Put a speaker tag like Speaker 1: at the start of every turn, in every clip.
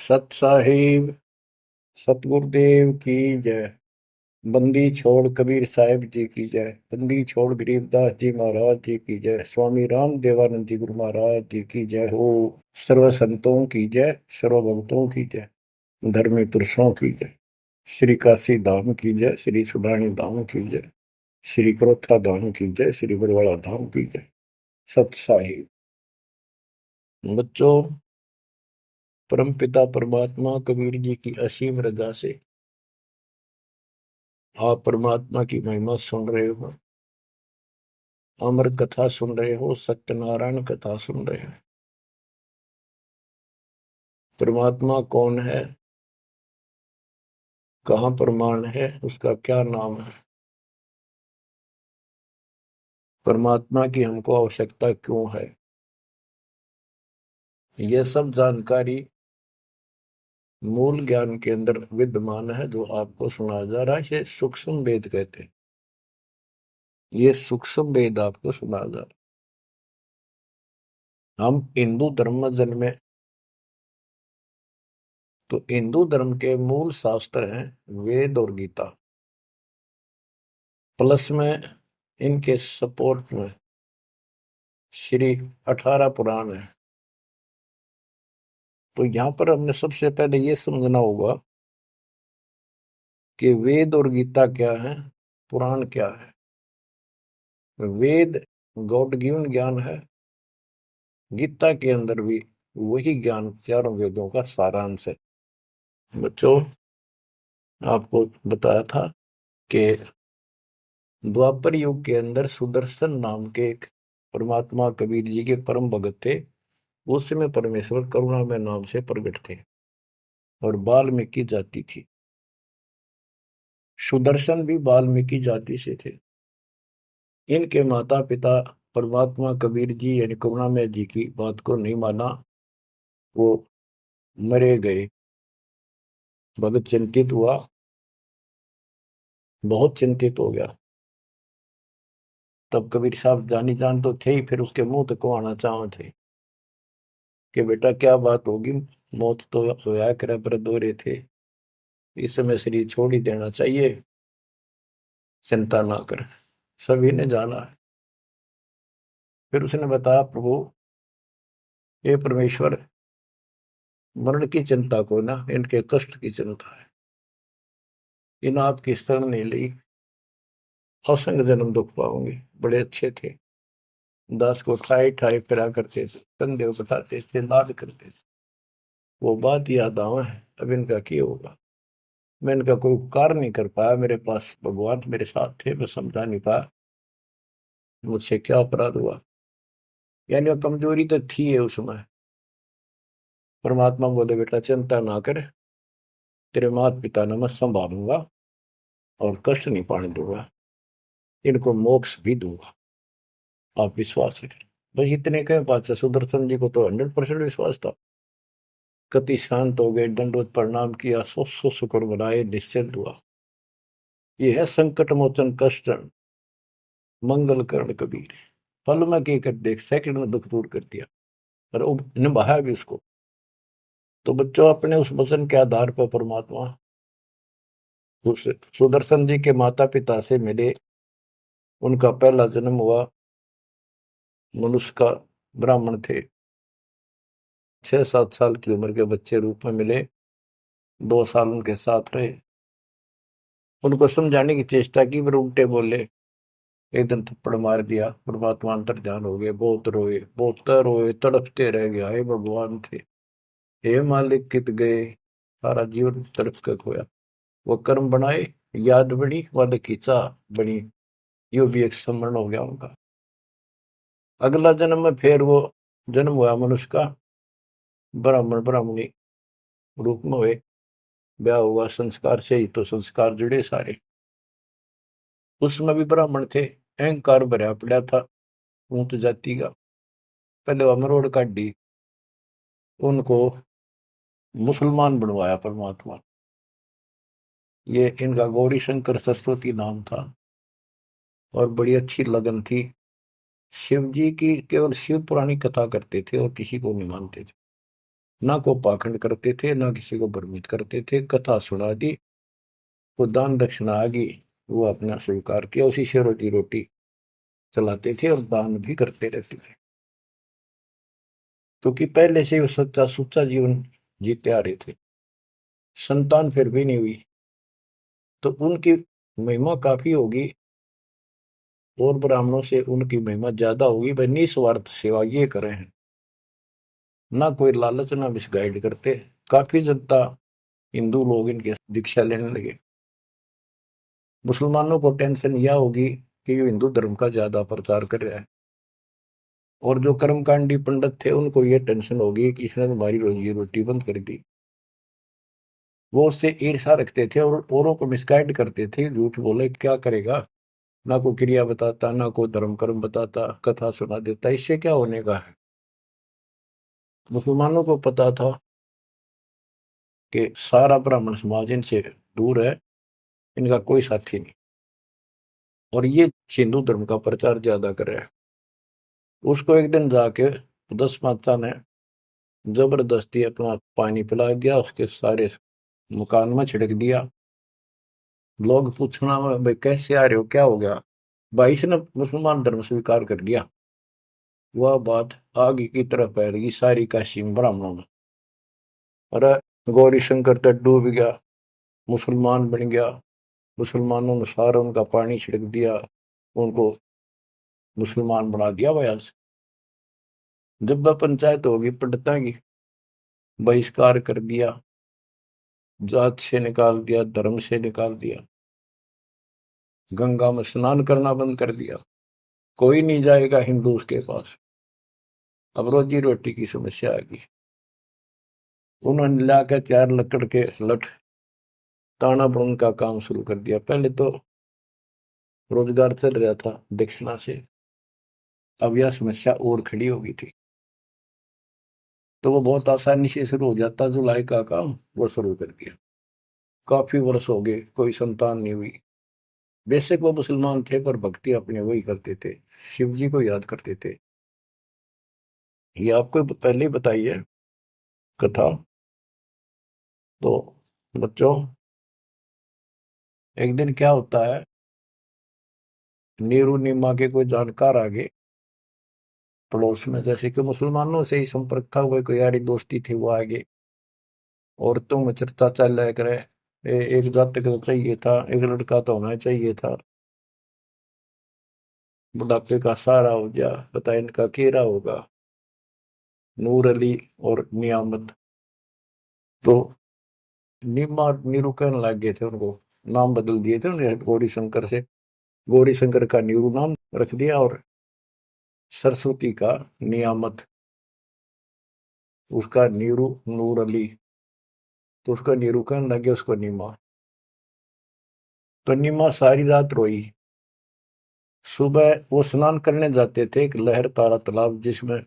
Speaker 1: सत साहिब सतगुरुदेव की जय। बंदी छोड़ कबीर साहिब जी की जय। बंदी छोड़ गरीबदास जी महाराज जी की जय। स्वामी राम देवानंद जी गुरु महाराज जी की जय हो। सर्व संतों की जय, सर्व भक्तों की जय, धर्मी पुरुषों की जय। श्री काशी धाम की जय, श्री सुडानी धाम की जय, श्री क्रोथा धाम की जय, श्री बरवाड़ा धाम की जय। सत साहिब बच्चों, परमपिता परमात्मा कबीर जी की असीम रजा से आप परमात्मा की महिमा सुन रहे हो, अमर कथा सुन रहे हो, सत्यनारायण कथा सुन रहे हो। परमात्मा कौन है, कहाँ प्रमाण है, उसका क्या नाम है, परमात्मा की हमको आवश्यकता क्यों है, यह सब जानकारी मूल ज्ञान के अंदर विद्यमान है जो आपको सुनाया जा रहा है। ये सूक्ष्म वेद कहते हैं। ये सूक्ष्म वेद आपको सुनाया जा रहा है। हम हिंदू धर्म में जन्मे तो हिंदू धर्म के मूल शास्त्र हैं वेद और गीता, प्लस में इनके सपोर्ट में श्री 18 पुराण है। तो यहां पर हमने सबसे पहले ये समझना होगा कि वेद और गीता क्या है, पुराण क्या है। वेद गॉड गिवन ज्ञान है, गीता के अंदर भी वही ज्ञान चारों वेदों का सारांश है। बच्चों, आपको बताया था कि द्वापर युग के अंदर सुदर्शन नाम के एक परमात्मा कबीर जी के परम भगत थे। उस समय परमेश्वर करुणा में नाम से प्रकट थे और वाल्मीकि जाति थी। सुदर्शन भी वाल्मीकि जाति से थे। इनके माता पिता परमात्मा कबीर जी यानी करुणामय जी की बात को नहीं माना, वो मरे गए। भगत चिंतित हुआ, बहुत चिंतित हो गया। तब कबीर साहब जानी जान तो थे ही, फिर उसके मुंह तक को आना चाह थे कि बेटा क्या बात होगी, मौत तो होया करे पर दोरे थे, इस समय शरीर छोड़ ही देना चाहिए, चिंता ना कर। सभी ने जाना है। फिर उसने बताया प्रभु, ये परमेश्वर, मरण की चिंता को ना, इनके कष्ट की चिंता है। इन आपकी शरण नहीं ली, असंग जन्म दुख पाओगे। बड़े अच्छे थे, दास को ठाई ठाई फिरा करते थे, कंधे बताते थे, लाड करते थे। वो बात याद आवा है। अब इनका क्या होगा। मैं इनका कोई उपकार नहीं कर पाया, मेरे पास भगवान मेरे साथ थे, मैं समझा नहीं पाया मुझसे क्या अपराध हुआ। यानी वो कमजोरी तो थी है उस समय। परमात्मा बोले बेटा चिंता ना कर, तेरे माता पिता ने मैं संभालूंगा और कष्ट नहीं पाने दूंगा, इनको मोक्ष भी दूंगा, आप विश्वास रखें। बस इतने कहे बात से सुदर्शन जी को तो 100% विश्वास था। कति शांत हो गए, दंडवत प्रणाम किया, सो सो शुक्र बनाए, निश्चिंत हुआ। ये है संकट मोचन कष्ट मंगल करण कबीर। पल में के कर देख, सेकंड में दुख दूर कर दिया और निभाया भी उसको। तो बच्चों, अपने उस वचन के आधार पर परमात्मा उस सुदर्शन जी के माता पिता से मिले। उनका पहला जन्म हुआ, मनुष्य का ब्राह्मण थे। 6-7 साल की उम्र के बच्चे रूप में मिले, 2 साल उनके साथ रहे। उनको समझाने की चेष्टा की, पर उल्टे बोले। एक दिन थप्पड़ मार दिया, परमात्मा अंतर ध्यान हो गए, बहुत रोए, बहुत रोए, तड़पते रह गए, हे भगवान थे, हे मालिक कित गए, सारा जीवन तड़प कर खोया। वो कर्म बनाए, याद बनी, वाद खींचा बनी, यो भी एक स्मरण हो गया उनका। अगला जन्म में फिर वो जन्म हुआ मनुष्य का, ब्राह्मण ब्राह्मणी रूप में हुए। ब्याह हुआ, संस्कार से ही तो संस्कार जुड़े सारे। उसमें भी ब्राह्मण थे, अहंकार भरा पड़ा था ऊंट जाति का। पहले वो मरोड़ काटी, उनको मुसलमान बनवाया परमात्मा। ये इनका गौरी शंकर सरस्वती नाम था और बड़ी अच्छी लगन थी। शिव जी की केवल शिव पुराणी कथा करते थे और किसी को नहीं मानते थे। ना को पाखंड करते थे, ना किसी को भ्रमित करते थे। कथा सुना दी, वो दान दक्षिणा आ गई, वो अपना स्वीकार किया, उसी से रोजी रोटी चलाते थे और दान भी करते रहते थे, क्योंकि पहले से वो सच्चा सुच्चा जीवन जीते आ रहे थे। संतान फिर भी नहीं हुई तो उनकी महिमा काफी होगी, और ब्राह्मणों से उनकी महिमा ज्यादा होगी। भाई निस्वार्थ सेवा ये करे हैं, ना कोई लालच ना मिसगाइड करते। काफी जनता, हिंदू लोग इनके दीक्षा लेने लगे। मुसलमानों को टेंशन यह होगी कि ये हिंदू धर्म का ज्यादा प्रचार कर रहा है, और जो कर्मकांडी पंडित थे उनको ये टेंशन होगी कि इसने हमारी रोजी रोटी बंद कर दी। वो उससे ईर्षा रखते थे और औरों को मिसगाइड करते थे, झूठ बोले क्या करेगा, ना कोई क्रिया बताता, ना कोई धर्म कर्म बताता, कथा सुना देता, इससे क्या होने का है। मुसलमानों को पता था कि सारा ब्राह्मण समाज इनसे दूर है, इनका कोई साथी नहीं, और ये हिंदू धर्म का प्रचार ज्यादा कर रहा है। उसको एक दिन जाके दस माता ने जबरदस्ती अपना पानी पिला दिया, उसके सारे मकान में छिड़क दिया। लोग पूछना भाई कैसे आ रहे हो, क्या हो गया, भाई इसने मुसलमान धर्म स्वीकार कर लिया। वह बात आगे की तरफ फैल गई सारी काशी में, ब्राह्मणों में। अरे गौरी शंकर तो डूब गया, मुसलमान बन गया, मुसलमानों ने सारा उनका पानी छिड़क दिया, उनको मुसलमान बना दिया बयान से। जब वह पंचायत होगी पंडितां की, बहिष्कार कर दिया, जात से निकाल दिया, धर्म से निकाल दिया, गंगा में स्नान करना बंद कर दिया, कोई नहीं जाएगा हिंदू उसके पास। अब रोजी रोटी की समस्या आ गई। उन्होंने लाकर चार लकड़ के लठ ताना बुन का काम शुरू कर दिया। पहले तो रोजगार चल रहा था दक्षिणा से, अब यह समस्या और खड़ी हो गई थी, तो वो बहुत आसानी से शुरू हो जाता। जुलाई का काम वो शुरू कर दिया। काफी वर्ष हो गए, कोई संतान नहीं हुई। बेशक वो मुसलमान थे, पर भक्ति अपने वही करते थे, शिव जी को याद करते थे। ये आपको पहले ही बताई है कथा। तो बच्चों, एक दिन क्या होता है, नीरू नीमा के कोई जानकार आगे पड़ोस में, जैसे कि मुसलमानों से ही संपर्क था, कोई यारी दोस्ती थी, वो आगे औरतों में चर्चा चल रहा करे। एक जातक तो चाहिए था, एक लड़का तो होना चाहिए था, बुढ़ापे का सहारा हो गया, पता इनका केरा होगा, नूर अली और नियामत। तो नीमा नीरू कहने लग गए थे उनको, नाम बदल दिए थे उन्हें, गौरी शंकर से गौरी शंकर का नीरू नाम रख दिया, और सरस्वती का नियामत, उसका नीरू नूर अली। तो उसका नीरू कहने लगे उसको नीमा। तो नीमा सारी रात रोई। सुबह वो स्नान करने जाते थे एक लहर तारा तालाब, जिसमें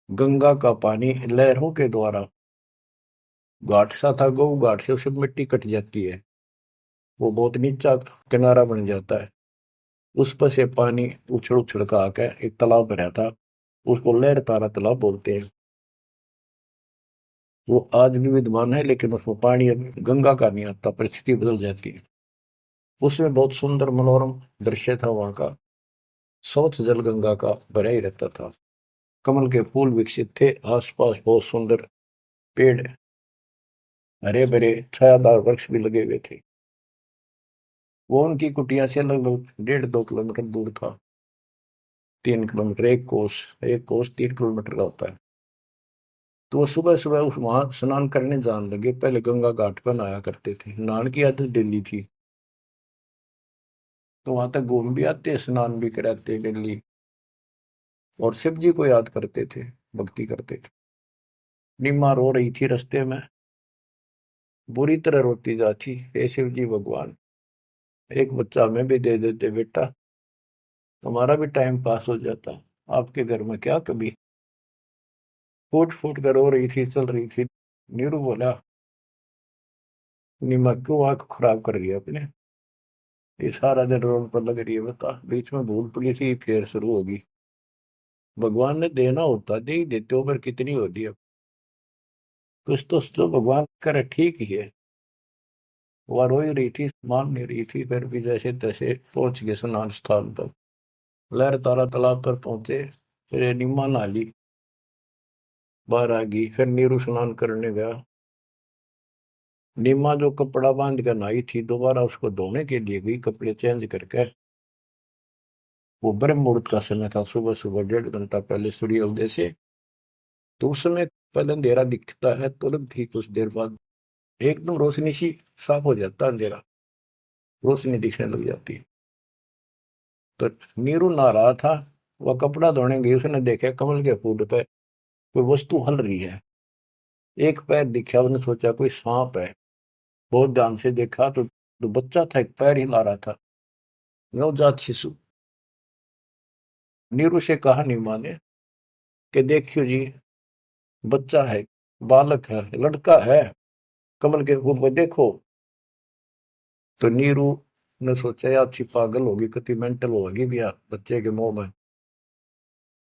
Speaker 1: गंगा का पानी लहरों के द्वारा, घाट सा था, गौ घाट से उसमें मिट्टी कट जाती है, वो बहुत नीचा किनारा बन जाता है। उस पर से पानी उछड़ उछड़ का आकर एक तालाब भरा था, उसको लहर तारा तालाब बोलते हैं। वो आज भी विद्यमान है, लेकिन उसमें पानी अब गंगा का नहीं आता, परिस्थिति बदल जाती है। उसमें बहुत सुंदर मनोरम दृश्य था वहां का। स्वच्छ जल गंगा का भरा ही रहता था, कमल के फूल विकसित थे, आसपास बहुत सुंदर पेड़, हरे भरे छायादार वृक्ष भी लगे हुए थे। वो उनकी कुटिया से लगभग 1.5-2 किलोमीटर दूर था। 3 किलोमीटर, एक कोस 3 किलोमीटर का होता है। तो वो सुबह सुबह उस वहां स्नान करने जाने लगे। पहले गंगा घाट पर नहाया करते थे, नहाने की आदत डेली थी, तो वहां तक घूम भी आते, स्नान भी कराते डेली, और शिव जी को याद करते थे, भक्ति करते थे। निम्मा रो रही थी रास्ते में, बुरी तरह रोती जाती, हे शिव जी भगवान, एक बच्चा हमें भी दे देते बेटा, हमारा भी टाइम पास हो जाता, आपके घर में क्या कभी। फूट फूट कर रो रही थी, चल रही थी। नीरू बोला, निम्मा क्यों आंख खराब कर रही है अपने, ये सारा दिन रोड पर लग रही है, बता बीच में भूल पुली थी फिर शुरू होगी। भगवान ने देना होता दे ही देते हो, पर कितनी होती है। कुछ तो जो भगवान करे ठीक ही है। वह रो ही रही थी, मान नहीं रही थी, फिर भी जैसे तैसे पहुंच गए स्नान स्थान तक। लहर तारा तालाब पर पहुंचे, फिर ये निम्मा नहा ली, बाहर आ गई, फिर नीरू स्नान करने गया। निम्मा जो कपड़ा बांध कर नहाई थी, दोबारा उसको धोने के लिए गई कपड़े चेंज करके। वो ब्रह्म मुहूर्त का समय था, सुबह सुबह 1.5 घंटा पहले सूर्य उदय से। तो उस समय पहले अंधेरा दिखता है, तुरंत ही कुछ देर बाद एकदम रोशनी सी साफ हो जाता है, अंधेरा रोशनी दिखने लग जाती है। तो नीरू नहा रहा था, वह कपड़ा धोने गई, उसने देखा कमल के फूल पे कोई वस्तु हल रही है। एक पैर दिखा, उसने सोचा कोई सांप है। बहुत ध्यान से देखा तो जो बच्चा था एक पैर हिला रहा था, नवजात शिशु। नीरू से कहा नीमा ने कि देखियो जी, बच्चा है, बालक है, लड़का है, कमल के फूल पे देखो। तो नीरू ने सोचा यार अच्छी पागल होगी, कितनी मेंटल होगी भैया बच्चे के मुंह में।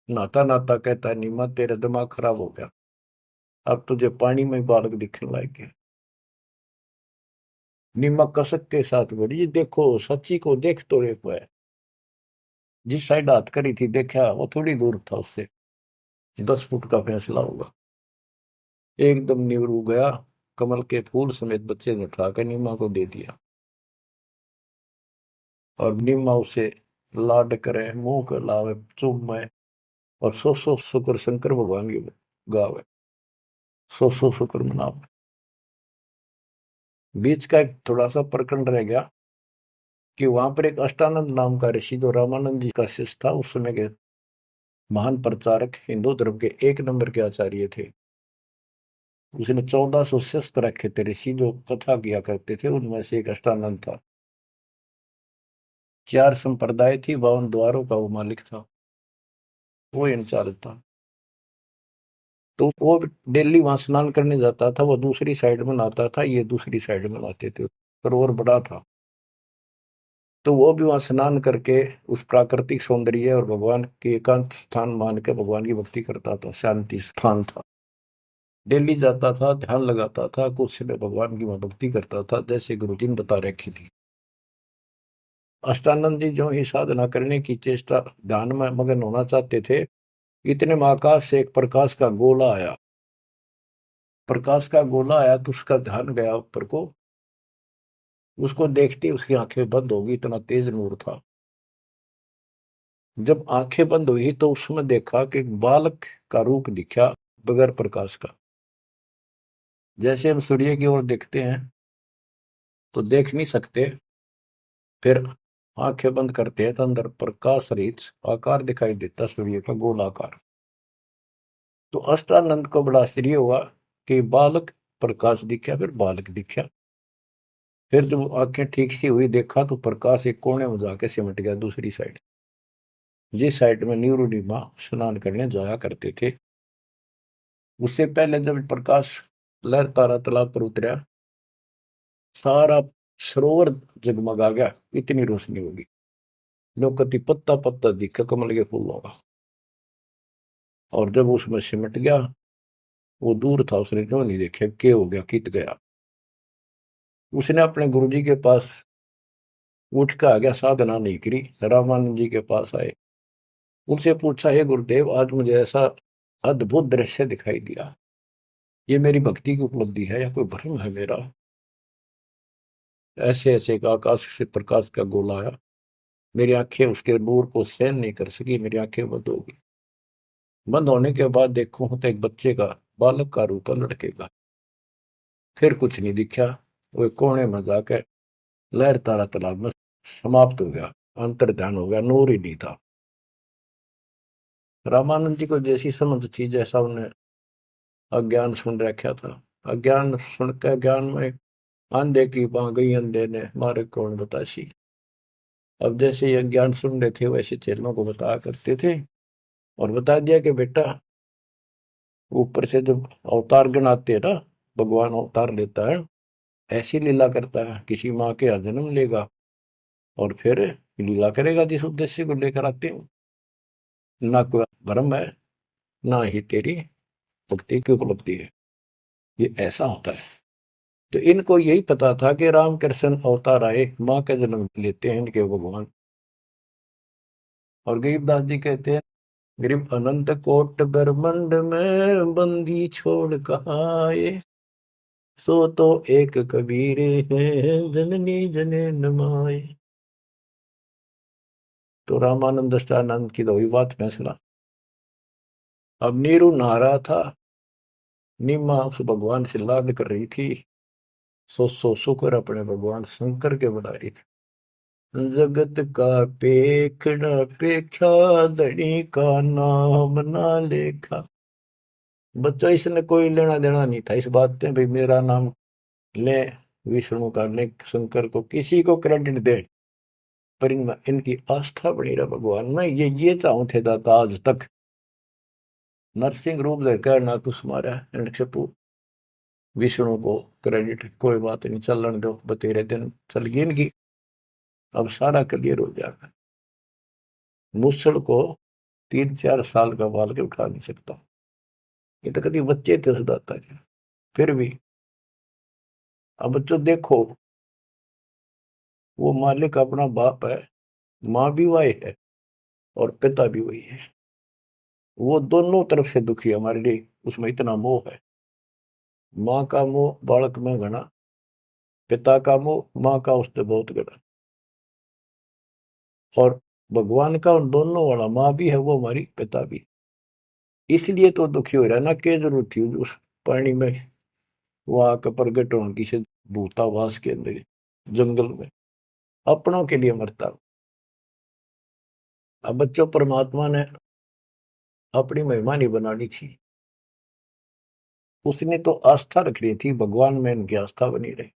Speaker 1: नहाता नहाता कहता है नीमा तेरा दिमाग खराब हो गया, अब तुझे पानी में बालक दिखने लग गया। नीमा कसक के साथ बोली ये देखो सच्ची को देख तो एक है। जिस साइड हाथ करी थी देखा, वो थोड़ी दूर था उससे, 10 फुट का फैसला होगा। एकदम नीरू गया, कमल के फूल समेत बच्चे ने उठा कर नीमा को दे दिया। और नीमा उसे लाड करे, मुंह कर लावे, चूमे, और सौ शुक्र शंकर भगवान की गावे, सौ शुक्र मनावे। बीच का एक थोड़ा सा प्रकरण रह गया कि वहां पर एक अष्टानंद नाम का ऋषि, जो रामानंद जी का शिष्य था, उस समय के महान प्रचारक, हिंदू धर्म के एक नंबर के आचार्य थे। उसने 1400 शिष्य रखे थे ऋषि, जो कथा किया करते थे, उनमें से एक अष्टानंद था। 4 संप्रदाय थी, 52 द्वारों का वो मालिक था, वो इंचार्ज था। तो वो डेली वहां स्नान करने जाता था, वो दूसरी साइड में नहाता था, ये दूसरी साइड में नहाते थे, सरोवर बड़ा था। तो वो भी वहां स्नान करके उस प्राकृतिक सौंदर्य और भगवान के एकांत स्थान मान के भगवान की भक्ति करता था, शांति स्थान था। डेली जाता था, ध्यान लगाता था, कुछ समय भगवान की वहां भक्ति करता था, जैसे गुरु जी ने बता रखी थी। अष्टानंद जी जो ही साधना करने की चेष्टा, ध्यान में मगन होना चाहते थे, इतने में आकाश से एक प्रकाश का गोला आया। प्रकाश का गोला आया तो उसका ध्यान गया ऊपर को, उसको देखते उसकी आंखें बंद हो गई, इतना तेज नूर था। जब आंखें बंद हुई तो उसमें देखा कि एक बालक का रूप दिखा, बगैर प्रकाश का। जैसे हम सूर्य की ओर देखते हैं तो देख नहीं सकते, फिर आंखें बंद करते हैं तो अंदर प्रकाश रहित आकार दिखाई देता, सूर्य का गोलाकार। तो अष्टानंद को बड़ा आश्चर्य हुआ कि बालक प्रकाश दिखा, फिर बालक दिखा। फिर जब आंखें ठीक सी हुई, देखा तो प्रकाश एक कोने में जाके सिमट गया दूसरी साइड, जिस साइड में नीरू नीमा स्नान करने जाया करते थे। उससे पहले जब प्रकाश लहर तारा तालाब पर उतरा, सारा सरोवर जगमगा गया, इतनी रोशनी होगी। लोकति पत्ता पत्ता दिखा कमल के फूलों का। और जब उसमें सिमट गया, वो दूर था, उसने क्यों नहीं देखा क्या हो गया, कित गया। उसने अपने गुरु जी के पास उठ के आ गया, साधना नहीं करी, रामानंद जी के पास आए। उनसे पूछा हे गुरुदेव, आज मुझे ऐसा अद्भुत दृश्य दिखाई दिया, ये मेरी भक्ति की उपलब्धि है या कोई भ्रम है मेरा। ऐसे ऐसे का आकाश से प्रकाश का गोला आया, मेरी आंखें उसके नूर को सहन नहीं कर सकी, मेरी आंखें बंद हो गई। बंद होने के बाद देखो तो एक बच्चे का, बालक का रूप है, लड़के का। फिर कुछ नहीं दिखा, वो एक कोने में जाकर लहर तारा तालाब में समाप्त हो गया, अंतर ध्यान हो गया, नूर ही नहीं था। रामानंद जी को जैसी समझ थी, जैसा उन्हें अज्ञान सुन रखा था, अज्ञान सुन के ज्ञान में अंधे की बां गई, अंधे ने मारे कौन बतासी। अब जैसे ये ज्ञान सुन रहे थे, वैसे चेलों को बताया करते थे, और बता दिया कि बेटा, ऊपर से जब अवतार गण आते हैं ना, भगवान अवतार लेता है, ऐसी लीला करता है, किसी माँ के यहाँ जन्म लेगा और फिर लीला करेगा जिस उद्देश्य को लेकर आते हो। ना कोई भ्रम है, ना ही तेरी भक्ति की उपलब्धि है। ये ऐसा होता है। तो इनको यही पता था कि रामकृष्ण अवतार आए, माँ का जन्म लेते हैं इनके भगवान। और गरीबदास जी कहते हैं, गरीब अनंत कोट ब्रह्मंड में बंदी छोड़ कहाँ आए, सो तो एक कबीर है जननी जने माए। तो रामानंद दृष्टानंद की तो वही बात फैसला। अब नीरू नहा रहा था, नीमा उस भगवान से लाड कर रही थी, सो शुक्र अपने भगवान शंकर के बना रही थी। जगत का पेखड़ा पेख्या, धनी का नाम ना लेखा। बच्चों इसने कोई लेना देना नहीं था इस बात से, भाई मेरा नाम ले विष्णु का, ले शंकर को, किसी को क्रेडिट दे, पर इनमें इनकी आस्था बनी रहा भगवान में। ये चाहूं थे दाता आज तक। नरसिंह रूप लेकर ना कुछ मारा है, विष्णु को क्रेडिट कोई बात नहीं, चलन दो, बतेरे दिन चल गई इनकी, अब सारा क्लियर हो जाएगा। मूसल को 3-4 साल का बाल के उठा नहीं सकता, ये तो कभी बच्चे थे उस दाता के। फिर भी अब बच्चों देखो, वो मालिक अपना बाप है, माँ भी वही है और पिता भी वही है। वो दोनों तरफ से दुखी है हमारे लिए, उसमें इतना मोह है। माँ का मोह बालक में घना, पिता का मोह माँ का उससे बहुत घना। और भगवान का उन दोनों वाला, माँ भी है वो हमारी, पिता भी। इसलिए तो दुखी हो रहा है ना, क्या जरूरत थी उस पानी में वहां का प्रगट होने की से, भूतावास के अंदर जंगल में अपनों के लिए मरता। अब बच्चों परमात्मा ने अपनी महिमा नहीं बनानी थी, उसने तो आस्था रख रही थी भगवान में, इनकी आस्था बनी रही।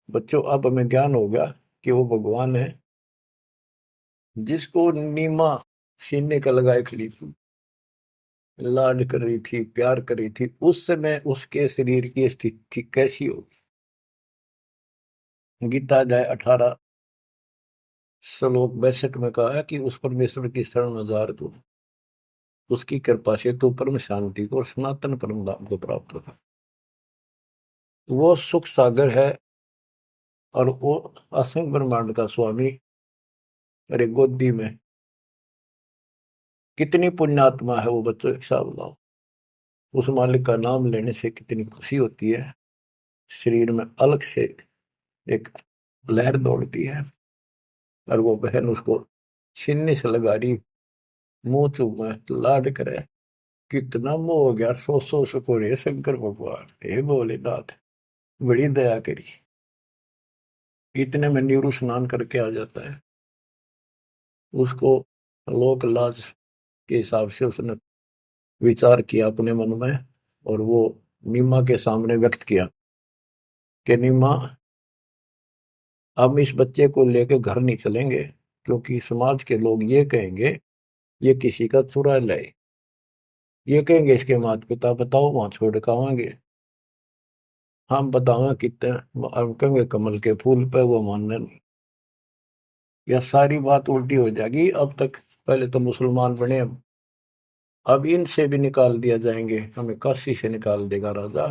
Speaker 1: बच्चों अब हमें ज्ञान हो गया कि वो भगवान है जिसको नीमा सीने का लगाए खड़ी थी, लाड कर रही थी, प्यार कर रही थी। उस समय उसके शरीर की स्थिति कैसी होगी। गीता अध्याय 18 श्लोक 62 में कहा है कि उस परमेश्वर की शरण में जा तू, उसकी कृपा से तू परम शांति को और सनातन परम धाम को प्राप्त होगा। वो सुख सागर है और वो असंग ब्रह्मांड का स्वामी। अरे गोदी में कितनी पुण्यात्मा है वो बच्चों, एक साथ बताओ। उस मालिक का नाम लेने से कितनी खुशी होती है, शरीर में अलग से एक लहर दौड़ती है। और वो बहन उसको सीने से लगा रही, मुंह चूमे, लाड करे। कितना मोह हो गया, सो सको रे शंकर भगवान, हे भोलेनाथ, बड़ी दया करी। इतने में नीरू स्नान करके आ जाता है। उसको लोक लाज के हिसाब से उसने विचार किया अपने मन में, और वो नीमा के सामने व्यक्त किया कि नीमा, हम इस बच्चे को लेकर घर नहीं चलेंगे, क्योंकि समाज के लोग ये कहेंगे ये किसी का चुरा लाए, ये कहेंगे इसके माता पिता, बताओ वहां छोड़ के आवांगे, हम बतावा कितने, हम कहेंगे कमल के फूल पे, वो मानने नहीं। यह सारी बात उल्टी हो जाएगी। अब तक पहले तो मुसलमान बने, अब इनसे भी निकाल दिया जाएंगे, हमें काशी से निकाल देगा राजा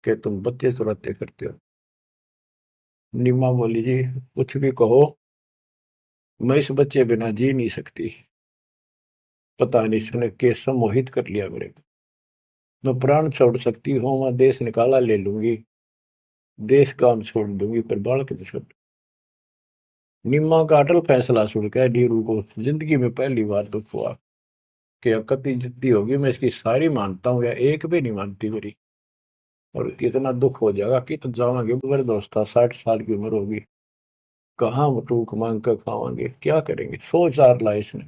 Speaker 1: कि तुम बच्चे चुराते करते हो। निमा बोली, जी कुछ भी कहो, मैं इस बच्चे बिना जी नहीं सकती। पता नहीं इसने कैसे मोहित कर लिया मेरे को। मैं प्राण छोड़ सकती हूँ, मैं देश निकाला ले लूंगी, देश काम छोड़ दूंगी, पर बालक नहीं छोड़। निम्मा का अटल फैसला सुन कर नीरू को जिंदगी में पहली बार दुख हुआ कि अकती जितनी होगी मैं इसकी सारी मानता हूँ या एक भी नहीं मानती मेरी। और कितना दुख हो जाएगा कि तो जावांगे बर्दोस्ता, 60 साल की उम्र होगी, कहाँ टूक मांग कर खावांगे, क्या करेंगे, सोच आर ला इसने।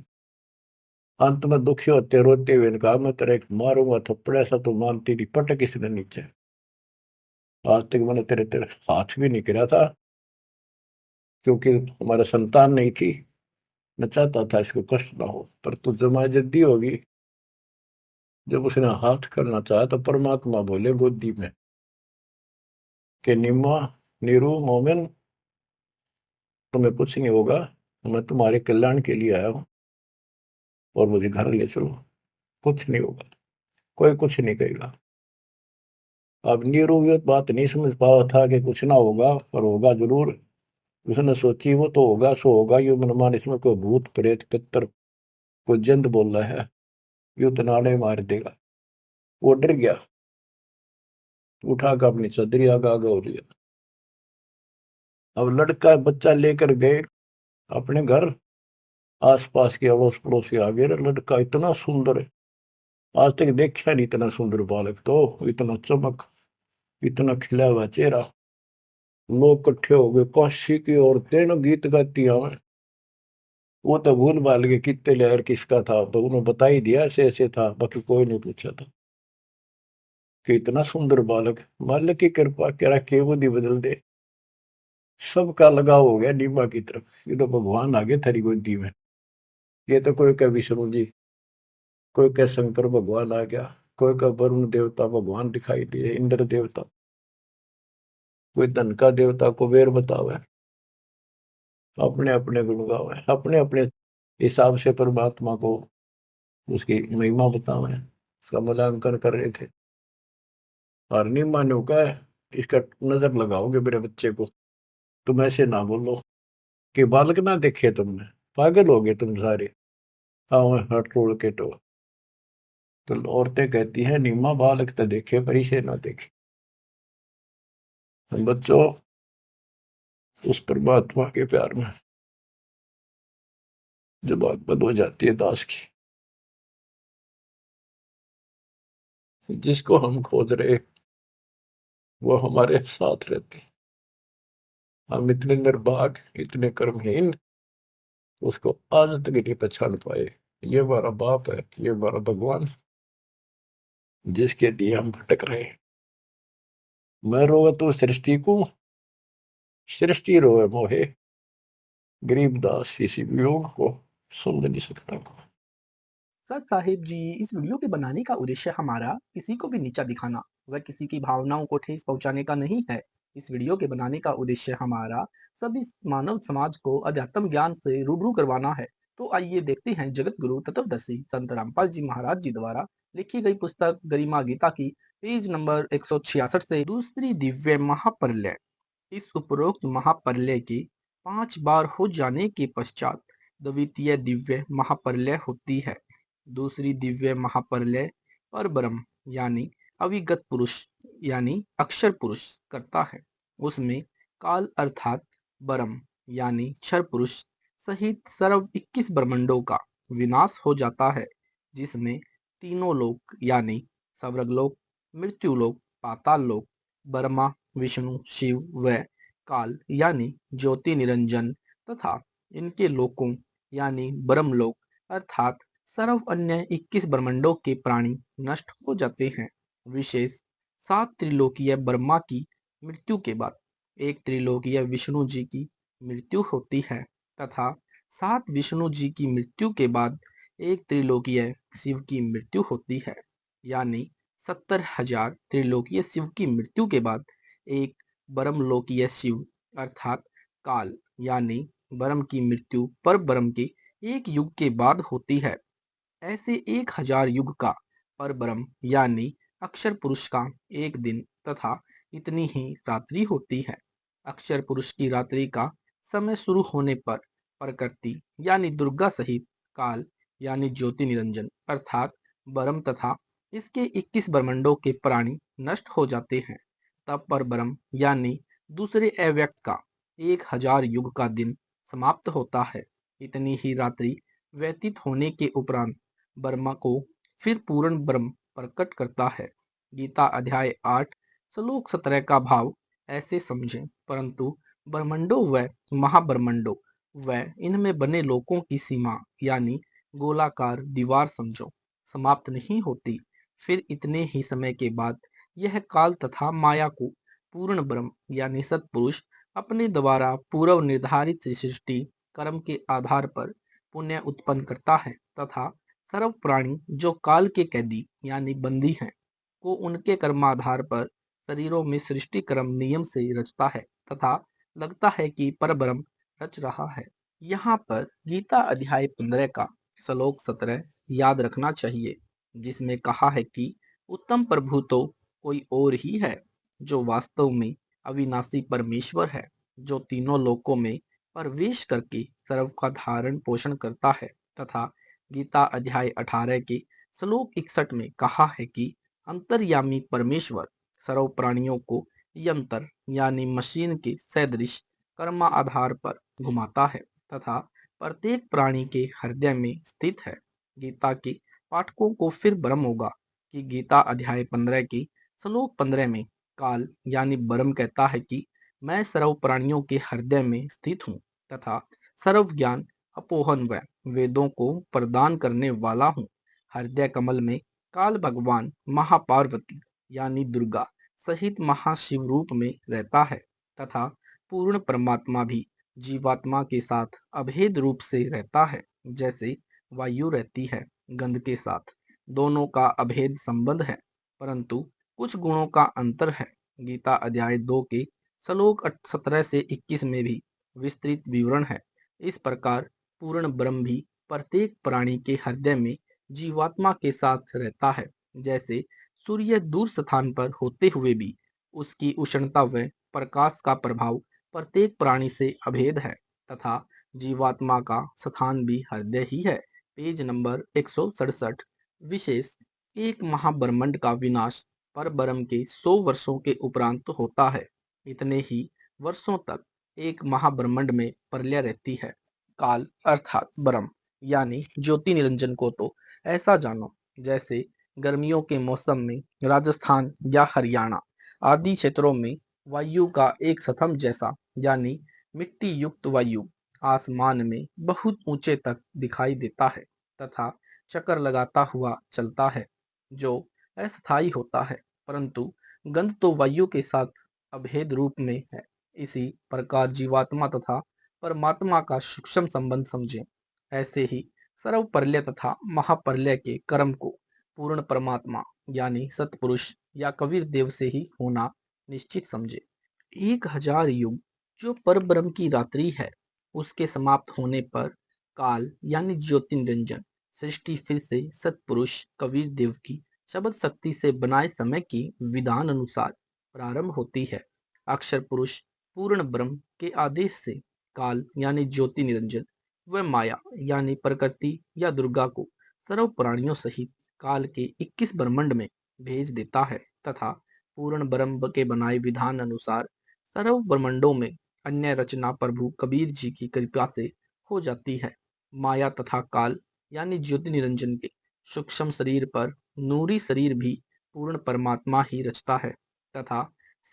Speaker 1: अंत में दुखी होते रोते हुए ने कहा, मैं तेरे मारूंगा थप्पड़, ऐसा तो मानती नहीं, पटक इसने नीचे। आज तक मैंने तेरे तेरे हाथ भी नहीं गिरा था, क्योंकि हमारा संतान नहीं थी, मैं चाहता था इसको कष्ट ना हो, पर तू जमा जद्दी होगी। जब उसने हाथ करना चाहा तो परमात्मा बोले गोदी में कि निम्मा, नीरू, मोमिन, तुम्हें कुछ नहीं होगा, मैं तुम्हारे कल्याण के लिए आया हूँ, और मुझे घर ले चलो, कुछ नहीं होगा, कोई कुछ नहीं कहेगा। अब नीरू ये बात नहीं समझ पाया था कि कुछ ना होगा, पर होगा जरूर। उसने सोची वो तो होगा सो होगा, यू मनमान इसमें कोई भूत प्रेत पितर कोई जंत बोल रहा है, यू तो नाड़े मार देगा। वो डर गया, उठा कर अपनी चदरी आगा आगा हो लिया। अब लड़का बच्चा लेकर गए अपने घर। आसपास के अड़ोस पड़ोस के आगे, लड़का इतना सुंदर है, आज तक देखा नहीं इतना सुंदर बालक तो, इतना चमक, इतना खिला हुआ चेहरा। लोग इकट्ठे हो गए, काशी की औरतें ना गीत गाती हमें। वो तो भूल भाल के कितने लहर किसका था, तो उन्होंने बता ही दिया ऐसे ऐसे था, बाकी कोई नहीं पूछा था कि इतना सुंदर बालक। मालिक की कृपा करा के वो दी बदल दे, सबका लगाव हो गया नीमा की तरफ। ये तो भगवान आ गए थारी गोदी में। ये तो कोई का विष्णु जी, कोई का शंकर भगवान आ गया, कोई का वरुण देवता भगवान दिखाई दिए, इंद्र देवता, कोई धन का देवता कुबेर बतावे। अपने अपने गुण गावे, अपने अपने हिसाब से परमात्मा को उसकी महिमा बतावे, उसका मूल्यांकन कर रहे थे। और नहीं मानो का इसका नजर लगाओगे मेरे बच्चे को, तुम ऐसे ना बोलो कि बालक ना देखे तुमने, पागल हो गए तुम सारे। हाँ हट रोड़ के तो औरतें कहती है नीमा बालक तो देखे पर इसे ना देखे। बच्चों, उस परमात्मा के प्यार में जब बात बंद हो जाती है दास की, जिसको हम खोज रहे वो हमारे साथ रहते, हम इतने निर्भाग, इतने कर्महीन, उसको आज तक नहीं पहचान पाए। ये हमारा बाप है, ये हमारा भगवान, जिसके लिए हम भटक रहे हैं। मैं रोवे तो सृष्टि को, सृष्टि रोवे मोहे, गरीबदास इसी वियोग को समझ नहीं सकता को।
Speaker 2: सर साहिब जी, इस वीडियो के बनाने का उद्देश्य हमारा किसी को भी नीचा दिखाना व किसी की भावनाओं को ठेस पहुंचाने का नहीं है। इस वीडियो के बनाने का उद्देश्य हमारा सभी मानव समाज को अध्यात्म ज्ञान से रूबरू करवाना है। तो आइए देखते हैं जगत गुरु तत्वदर्शी संत रामपाल जी महाराज जी द्वारा लिखी गई पुस्तक गरिमा गीता की पेज नंबर 166 से दूसरी दिव्य महाप्रलय। इस उपरोक्त महाप्रलय के 5 बार हो जाने के पश्चात द्वितीय दिव्य महाप्रलय होती है। दूसरी दिव्य महाप्रलय परब्रह्म यानी अविगत पुरुष यानी अक्षर पुरुष करता है। उसमें काल अर्थात ब्रह्म यानी क्षर पुरुष सहित सर्व 21 ब्रह्मांडों का विनाश हो जाता है, जिसमें तीनों लोक यानी स्वर्गलोक, मृत्युलोक, पाताल लोक, ब्रह्मा, विष्णु, शिव व काल यानी ज्योति निरंजन तथा इनके लोकों यानी ब्रह्मलोक अर्थात सर्व अन्य 21 ब्रह्मांडों के प्राणी नष्ट हो जाते हैं। विशेष 7 त्रिलोकीय ब्रह्मा की मृत्यु के बाद एक त्रिलोकीय विष्णु जी की मृत्यु होती है तथा 7 विष्णु जी की मृत्यु के बाद एक त्रिलोकीय शिव की मृत्यु होती है। यानी 70,000 त्रिलोकीय शिव की मृत्यु के बाद एक ब्रह्मलोकीय शिव अर्थात काल यानी ब्रह्म की मृत्यु पर ब्रह्म के एक युग के बाद होती है। ऐसे 1,000 युग का परब्रह्म यानी अक्षर पुरुष का एक दिन तथा इतनी ही रात्रि होती है। अक्षर पुरुष की रात्रि का समय शुरू होने पर प्रकृति यानी दुर्गा सहित काल यानी ज्योति निरंजन अर्थात ब्रह्म तथा इसके 21 ब्रह्मांडों के प्राणी नष्ट हो जाते हैं। तब परब्रह्म यानी दूसरे अव्यक्त का 1,000 युग का दिन समाप्त होता है। इतनी ही रात्रि व्यतीत होने के उपरांत ब्रह्मा को फिर पूर्ण ब्रह्म प्रकट करता है। गीता अध्याय 8 श्लोक 17 का भाव ऐसे समझें, परंतु ब्रह्मंडों व महाब्रह्मंडों व इनमें बने लोकों की सीमा यानी गोलाकार दीवार समझो समाप्त नहीं होती। फिर इतने ही समय के बाद यह काल तथा माया को पूर्ण ब्रह्म यानी सत्पुरुष अपने द्वारा पूर्व निर्धारित सृष्टि कर्म के आधार पर पुण्य उत्पन्न करता है तथा सर्व प्राणी जो काल के कैदी यानी बंदी हैं को उनके कर्माधार पर शरीरों में सृष्टि क्रम नियम से रचता है तथा लगता है कि परब्रह्म रच रहा है। यहाँ पर गीता अध्याय 15 का श्लोक 17 याद रखना चाहिए, जिसमें कहा है कि उत्तम प्रभु तो कोई और ही है जो वास्तव में अविनाशी परमेश्वर है, जो तीनों लोकों में प्रवेश करके सर्व का धारण पोषण करता है तथा गीता अध्याय 18 के श्लोक 61 में कहा है कि अंतर्यामी परमेश्वर सर्व प्राणियों को यंत्र यानी मशीन के सदृश कर्मा आधार पर घुमाता है तथा प्रत्येक प्राणी के हृदय में स्थित है। गीता के पाठकों को फिर भ्रम होगा कि गीता अध्याय 15 की श्लोक 15 में काल यानी ब्रह्म कहता है कि मैं सर्व प्राणियों के हृदय में स्थित हूँ तथा सर्व ज्ञान अपोहन व वेदों को प्रदान करने वाला हूँ। हृदय कमल में काल भगवान महापार्वती यानी दुर्गा सहित महाशिव रूप में रहता है तथा पूर्ण परमात्मा भी जीवात्मा के साथ अभेद रूप से रहता है, जैसे वायु रहती है गंध के साथ। दोनों का अभेद संबंध है, परंतु कुछ गुणों का अंतर है। गीता अध्याय 2 के श्लोक 17 से 21 में भी विस्तृत विवरण है। इस प्रकार पूर्ण ब्रह्म भी प्रत्येक प्राणी के हृदय में जीवात्मा के साथ रहता है। जैसे सूर्य दूर स्थान पर होते हुए भी उसकी उष्णता व प्रकाश का प्रभाव प्रत्येक प्राणी से अभेद है तथा जीवात्मा का स्थान भी हृदय ही है। Page number 167। विशेष एक महाब्रह्मांड का विनाश परब्रह्म के 100 वर्षों के उपरांत होता है। इतने ही वर्षों तक एक महाब्रह्मांड में प्रलय रहती है। काल अर्थात ब्रह्म यानी ज्योति निरंजन को तो ऐसा जानो जैसे गर्मियों के मौसम में राजस्थान या हरियाणा आदि क्षेत्रों में वायु का एक स्तंभ जैसा यानी मिट्टी युक्त वायु आसमान में बहुत ऊंचे तक दिखाई देता है तथा चक्कर लगाता हुआ चलता है, जो अस्थायी होता है, परंतु गंध तो वायु के साथ अभेद रूप में है। इसी प्रकार जीवात्मा तथा परमात्मा का सूक्ष्म संबंध समझें। ऐसे ही सर्व प्रलय तथा महाप्रलय के कर्म को पूर्ण परमात्मा यानी सतपुरुष या कबीर देव से ही होना निश्चित समझे। 1000 युग जो परब्रह्म की रात्रि है, उसके समाप्त होने पर काल यानी ज्योति निरंजन सृष्टि फिर से सतपुरुष कबीर देव की शब्द शक्ति से बनाए समय की विधान अनुसार प्रारंभ होती है। अक्षर पुरुष पूर्ण ब्रह्म के आदेश से काल यानी ज्योति निरंजन व माया यानी प्रकृति या दुर्गा को सर्व प्राणियों सहित काल के 21 ब्रह्मांड में भेज देता है तथा पूर्ण ब्रह्म के बनाए विधान अनुसार सर्व ब्रह्मांडों में अन्य रचना प्रभु कबीर जी की कृपा से हो जाती है। माया तथा काल यानी ज्योति निरंजन के सूक्ष्म शरीर पर नूरी शरीर भी पूर्ण परमात्मा ही रचता है तथा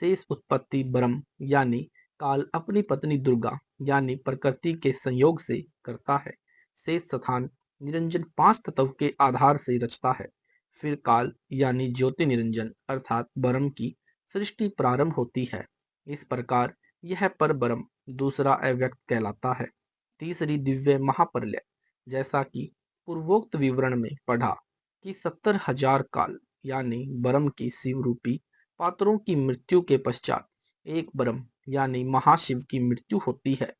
Speaker 2: शेष उत्पत्ति ब्रह्म यानी काल अपनी पत्नी दुर्गा यानी प्रकृति के संयोग से करता है। शेष स्थान निरंजन 5 तत्व के आधार से रचता है। फिर काल यानी ज्योति निरंजन अर्थात ब्रह्म की सृष्टि प्रारंभ होती है। इस प्रकार यह परब्रह्म दूसरा अव्यक्त कहलाता है। तीसरी दिव्य महाप्रलय जैसा कि पूर्वोक्त विवरण में पढ़ा कि 70,000 काल यानी ब्रह्म की शिव रूपी पात्रों की मृत्यु के पश्चात एक ब्रह्म यानी महाशिव की मृत्यु होती है।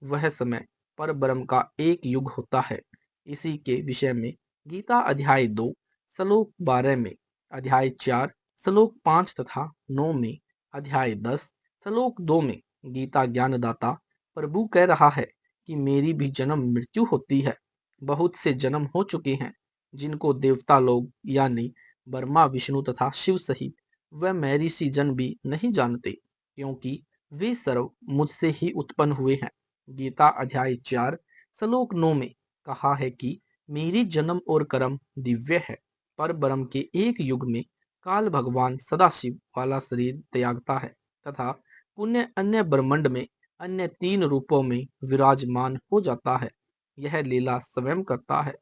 Speaker 2: वह समय परब्रह्म का एक युग होता है। इसी के विषय में गीता अध्याय 2 श्लोक 12 में, अध्याय 4 श्लोक 5 तथा 9 में, अध्याय 10 श्लोक 2 में गीता ज्ञानदाता प्रभु कह रहा है कि मेरी भी जन्म मृत्यु होती है। बहुत से जन्म हो चुके हैं जिनको देवता लोग यानी ब्रह्मा विष्णु तथा शिव सहित वह महर्षि जन भी नहीं जानते, क्योंकि वे सर्व मुझसे ही उत्पन्न हुए हैं। गीता अध्याय 4 श्लोक 9 में कहा है कि मेरी जन्म और कर्म दिव्य है। पर ब्रह्म के एक युग में काल भगवान सदाशिव वाला शरीर त्यागता है तथा पुण्य अन्य ब्रह्मांड में अन्य 3 रूपों में विराजमान हो जाता है। यह लीला स्वयं करता है।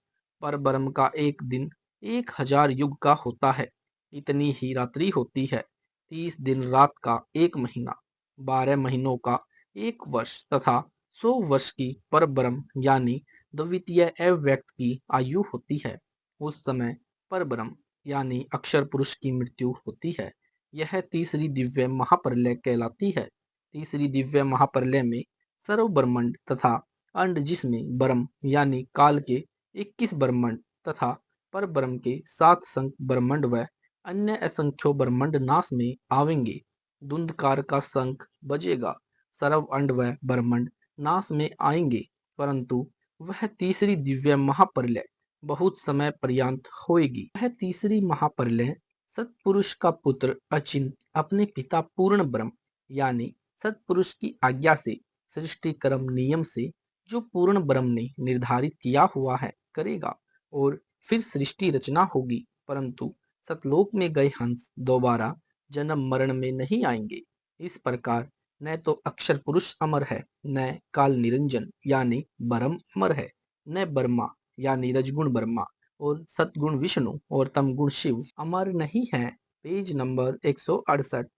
Speaker 2: पर ब्रह्म का एक दिन 1000 युग का होता है। इतनी ही रात्रि होती है। 30 दिन रात का एक महीना, 12 महीनों का एक वर्ष तथा 100 वर्ष की परब्रह्म यानी द्वितीय अव्यक्त की आयु होती है। उस समय परब्रह्म यानी अक्षर पुरुष की मृत्यु होती है। यह तीसरी दिव्य महाप्रलय कहलाती है। तीसरी दिव्य महाप्रलय में सर्व ब्रह्मांड तथा अंड जिसमें ब्रह्म यानी काल के 21 ब्रह्मांड तथा परब्रह्म के 7 संख्य ब्रह्मांड व अन्य असंख्यों ब्रह्मांड नाश में आवेंगे। धुंधकार का शंख बजेगा, सर्व अंड व ब्रह्मांड नाश में आएंगे, परंतु वह तीसरी दिव्य महाप्रलय बहुत समय पर्यंत होएगी। वह तीसरी महाप्रलय सत्पुरुष का पुत्र अचिंत अपने पिता पूर्ण ब्रह्म यानी सत्पुरुष की आज्ञा से सृष्टि क्रम नियम से जो पूर्ण ब्रह्म ने निर्धारित किया हुआ है करेगा और फिर सृष्टि रचना होगी, परंतु सतलोक में गए हंस दोबारा जन्म मरण में नहीं आएंगे। इस प्रकार न तो अक्षर पुरुष अमर है, न काल निरंजन यानी ब्रह्म अमर है, न ब्रह्मा यानी रजगुण ब्रह्मा और सतगुण विष्णु और तमगुण शिव अमर नहीं है। Page number 168।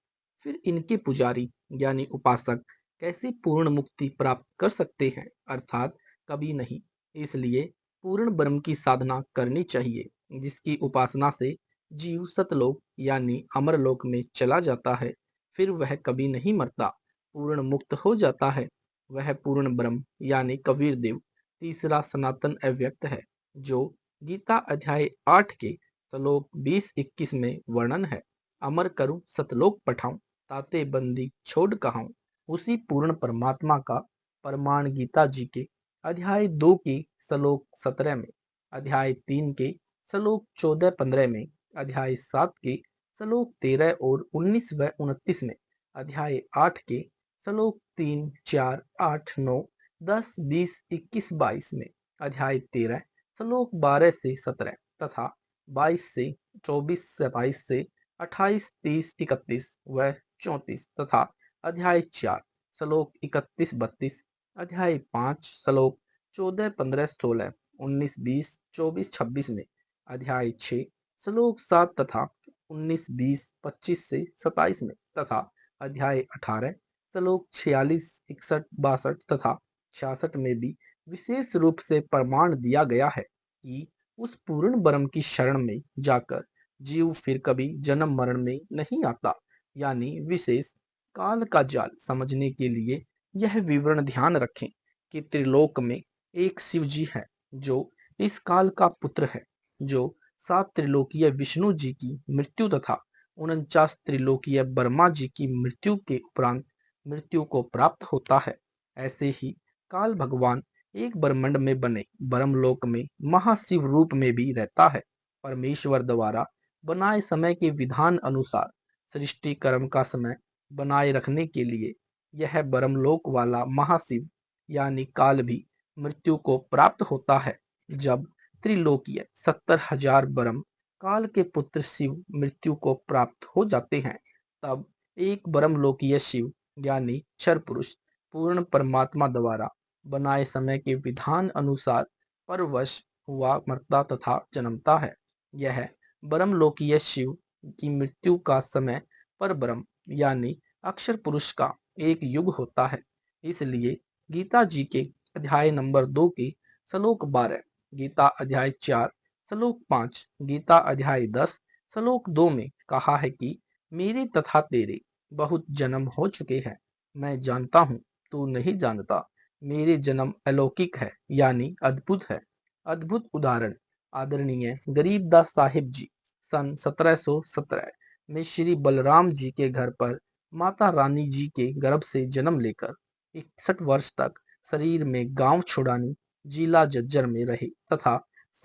Speaker 2: फिर इनके पुजारी यानी उपासक कैसे पूर्ण मुक्ति प्राप्त कर सकते हैं, अर्थात कभी नहीं। इसलिए पूर्ण ब्रह्म की साधना करनी चाहिए, जिसकी उपासना से जीव सतलोक यानी अमरलोक में चला जाता है, फिर वह कभी नहीं मरता, पूर्ण मुक्त हो जाता है। वह पूर्ण ब्रह्म यानी कबीर देव तीसरा सनातन अव्यक्त है, जो गीता अध्याय 8 के श्लोक 20-21 में वर्णन है। अमर करूं सतलोक पठाऊं, ताते बंदी छोड़ कहाऊं। उसी पूर्ण परमात्मा का प्रमाण गीता जी के अध्याय 2 के श्लोक 17 में, अध्याय 3 के श्लोक 14-15 में, अध्याय 7 के श्लोक 13 और 19 व 29 में, अध्याय 8 के श्लोक 3, 4, 8, 9, 10, 20, 21, 22 में, अध्याय 13 श्लोक 12 से 17 तथा 22 से 24, 27 से 28, 30, 31 व 34 तथा अध्याय 4 श्लोक 31-32, अध्याय 5 श्लोक 14, 15, 16, 19, 20, 24, 26 में, अध्याय 6 श्लोक 7 तथा 19, 20, 25 से 27 में तथा अध्याय 18 श्लोक 46, 61, 62 तथा 66 में भी विशेष रूप से प्रमाण दिया गया है कि उस पूर्ण ब्रह्म की शरण में जाकर जीव फिर कभी जन्म मरण में नहीं आता। यानी विशेष काल का जाल समझने के लिए यह विवरण ध्यान रखें कि त्रिलोक में एक शिव जी है जो इस काल का पुत्र है, जो 7 त्रिलोकीय विष्णु जी की मृत्यु तथा 49 त्रिलोकीय ब्रह्मा जी की मृत्यु के उपरांत मृत्यु को प्राप्त होता है। ऐसे ही काल भगवान एक ब्रह्मांड में बने ब्रह्मलोक में महाशिव रूप में भी रहता है। परमेश्वर द्वारा बनाए समय के विधान अनुसार सृष्टि कर्म का समय बनाए रखने के लिए यह ब्रह्मलोक वाला महाशिव यानी काल भी मृत्यु को प्राप्त होता है। जब त्रिलोकीय 70,000 ब्रह्म काल के पुत्र शिव मृत्यु को प्राप्त हो जाते हैं, तब एक ब्रह्मलोकीय शिव यानी क्षर पुरुष पूर्ण परमात्मा द्वारा बनाए समय के विधान अनुसार परवश हुआ मरता तथा जन्मता है। यह ब्रह्मलोकीय शिव की मृत्यु का समय पर ब्रह्म यानी अक्षर पुरुष का एक युग होता है। इसलिए गीता जी के अध्याय नंबर 2 के श्लोक 12, गीता अध्याय 4 श्लोक 5, गीता अध्याय 10 श्लोक 2 में कहा है कि मेरे तथा तेरे बहुत जन्म हो चुके हैं, मैं जानता हूँ तू नहीं जानता। मेरे जन्म अलौकिक है यानी अद्भुत है। अद्भुत उदाहरण आदरणीय गरीबदास साहिब जी सन 1717 में श्री बलराम जी के घर पर माता रानी जी के गर्भ से जन्म लेकर 61 वर्ष तक शरीर में गांव छुड़ानी जिला जज्जर में रहे तथा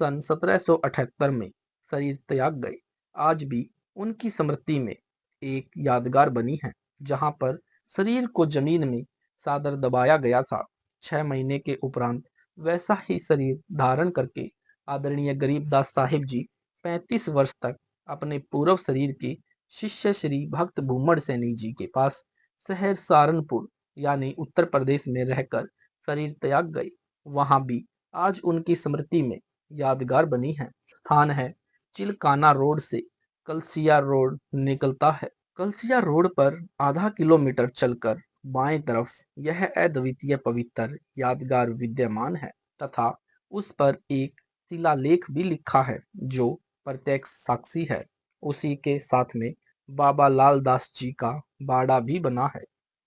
Speaker 2: सन 1778 में शरीर त्याग गए। आज भी उनकी स्मृति में एक यादगार बनी है, जहां पर शरीर को जमीन में सादर दबाया गया था। 6 महीने के उपरांत वैसा ही शरीर धारण करके आदरणीय गरीबदास साहिब जी 35 वर्ष तक अपने पूर्व शरीर के शिष्य श्री भक्त भूमड़ सैनी जी के पास शहर सहारनपुर यानी उत्तर प्रदेश में रहकर शरीर त्याग गए। वहां भी आज उनकी स्मृति में यादगार बनी है। स्थान है चिलकाना रोड से कलसिया रोड निकलता है। कलसिया रोड पर आधा किलोमीटर चलकर बाएं तरफ यह अद्वितीय पवित्र यादगार विद्यमान है तथा उस पर एक शिलालेख भी लिखा है जो प्रत्यक्ष साक्षी है। उसी के साथ में बाबा लाल दास जी का बाड़ा भी बना है।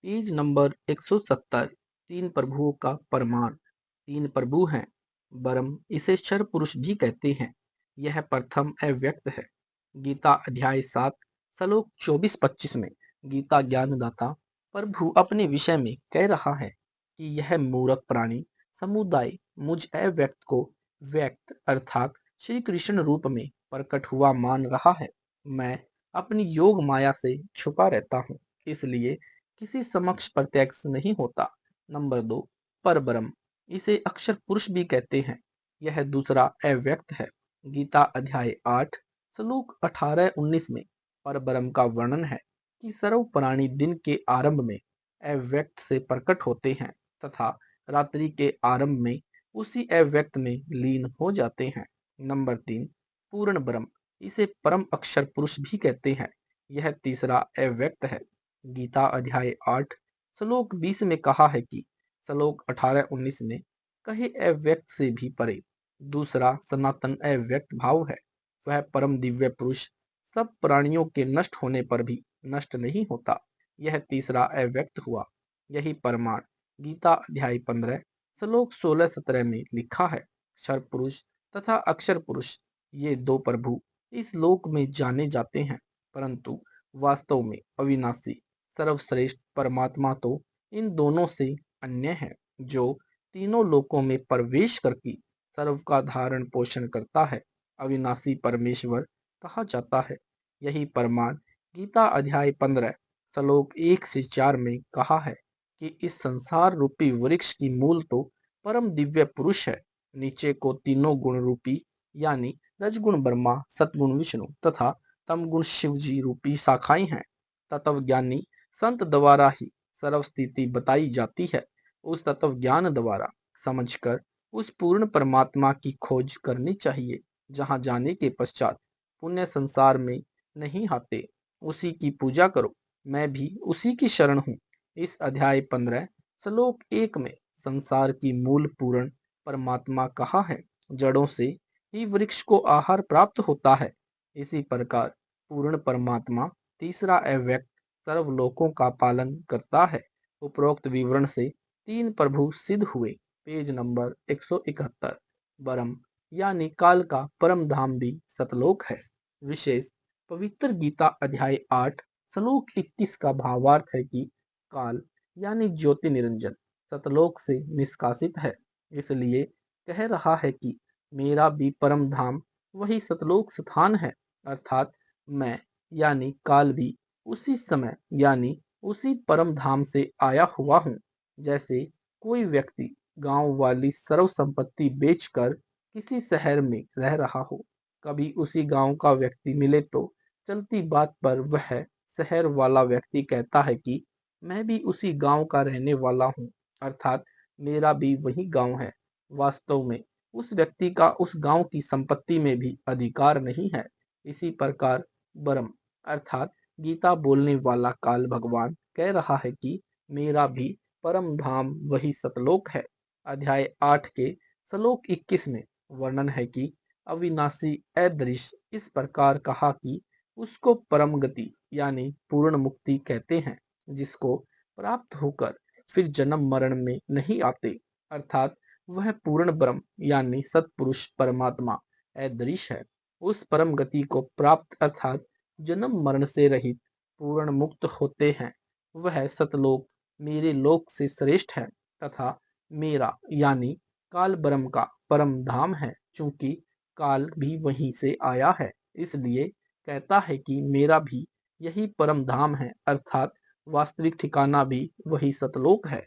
Speaker 2: Page number 170। तीन प्रभुओं का प्रमाण। तीन प्रभु हैं। ब्रह्म इसे क्षर पुरुष भी कहते हैं। यह प्रथम अव्यक्त है। गीता अध्याय 7 श्लोक 24-25 में गीता ज्ञानदाता प्रभु अपने विषय में कह रहा है कि यह मूर्ख प्राणी समुदाय मुझ अव्यक्त को व्यक्त अर्थात श्री कृष्ण रूप में प्रकट हुआ मान रहा है। मैं अपनी योग माया से छुपा रहता हूँ, इसलिए किसी समक्ष प्रत्यक्ष नहीं होता। नंबर 2, परब्रह्म, इसे अक्षर पुरुष भी कहते हैं। यह दूसरा अव्यक्त है। गीता अध्याय 8 श्लोक 18-19 में परब्रह्म का वर्णन है कि सर्व प्राणी दिन के आरंभ में अव्यक्त से प्रकट होते हैं तथा रात्रि के आरंभ में उसी अव्यक्त में लीन हो जाते हैं। नंबर 3, पूर्ण ब्रह्म, इसे परम अक्षर पुरुष भी कहते हैं। यह तीसरा अव्यक्त है। गीता अध्याय 8 श्लोक 20 में कहा है कि श्लोक 18-19 में कहे अव्यक्त से भी परे दूसरा सनातन अव्यक्त भाव है। वह परम दिव्य पुरुष सब प्राणियों के नष्ट होने पर भी नष्ट नहीं होता। यह तीसरा अव्यक्त हुआ। यही प्रमाण गीता अध्याय 15 श्लोक 16-17 में लिखा है। क्षर पुरुष तथा अक्षर पुरुष ये दो प्रभु इस लोक में जाने जाते हैं, परंतु वास्तव में अविनाशी सर्वश्रेष्ठ परमात्मा तो इन दोनों से अन्य है, जो तीनों लोकों में प्रवेश करके सर्व का धारण पोषण करता है, अविनाशी परमेश्वर कहा जाता है। यही प्रमाण गीता अध्याय 15 श्लोक 1 से 4 में कहा है कि इस संसार रूपी वृक्ष की मूल तो परम दिव्य पुरुष है। नीचे को तीनों गुण रूपी यानी रजगुण ब्रह्मा, सतगुण विष्णु तथा तमगुण शिव जी रूपी शाखाएं हैं। तत्व ज्ञानी संत द्वारा ही सर्व स्थिति बताई जाती है। उस तत्व ज्ञान द्वारा समझकर उस पूर्ण परमात्मा की खोज करनी चाहिए, जहां जाने के पश्चात पुण्य संसार में नहीं आते। उसी की पूजा करो, मैं भी उसी की शरण हूँ। इस अध्याय 15 श्लोक 1 में संसार की मूल पूर्ण परमात्मा कहा है। जड़ों से ही वृक्ष को आहार प्राप्त होता है। इसी प्रकार पूर्ण परमात्मा तीसरा अव्यक्त सर्वलोकों का पालन करता है। उपरोक्त विवरण से तीन प्रभु सिद्ध हुए। Page number 171। ब्रह्म यानी काल का परम धाम भी सतलोक है। विशेष पवित्र गीता अध्याय 8 श्लोक 21 का भावार्थ है कि काल यानी ज्योति निरंजन सतलोक से निष्कासित है, इसलिए कह रहा है कि मेरा भी परम धाम वही सतलोक स्थान है, अर्थात मैं यानी काल भी उसी समय यानी उसी परम धाम से आया हुआ हूँ। जैसे कोई व्यक्ति गांव वाली सर्व संपत्ति बेचकर किसी शहर में रह रहा हो, कभी उसी गांव का व्यक्ति मिले तो चलती बात पर वह शहर वाला व्यक्ति कहता है कि मैं भी उसी गांव का रहने वाला हूँ, अर्थात मेरा भी वही गांव है। वास्तव में उस व्यक्ति का उस गांव की संपत्ति में भी अधिकार नहीं है। इसी प्रकार ब्रह्म अर्थात गीता बोलने वाला काल भगवान कह रहा है कि मेरा भी परम धाम वही सतलोक है। अध्याय 8 के श्लोक 21 में वर्णन है कि अविनाशी अदृश्य इस प्रकार कहा कि उसको परम गति यानी पूर्ण मुक्ति कहते हैं, जिसको प्राप्त होकर फिर जन्म मरण में नहीं आते, अर्थात वह पूर्ण ब्रह्म यानी सतपुरुष परमात्मा अदृश्य है। उस परम गति को प्राप्त अर्थात जन्म मरण से रहित पूर्ण मुक्त होते हैं। वह सतलोक मेरे लोक से श्रेष्ठ है तथा मेरा यानी काल ब्रह्म का परम धाम है। चूंकि काल भी वहीं से आया है, इसलिए कहता है कि मेरा भी यही परम धाम है, अर्थात वास्तविक ठिकाना भी वही सतलोक है।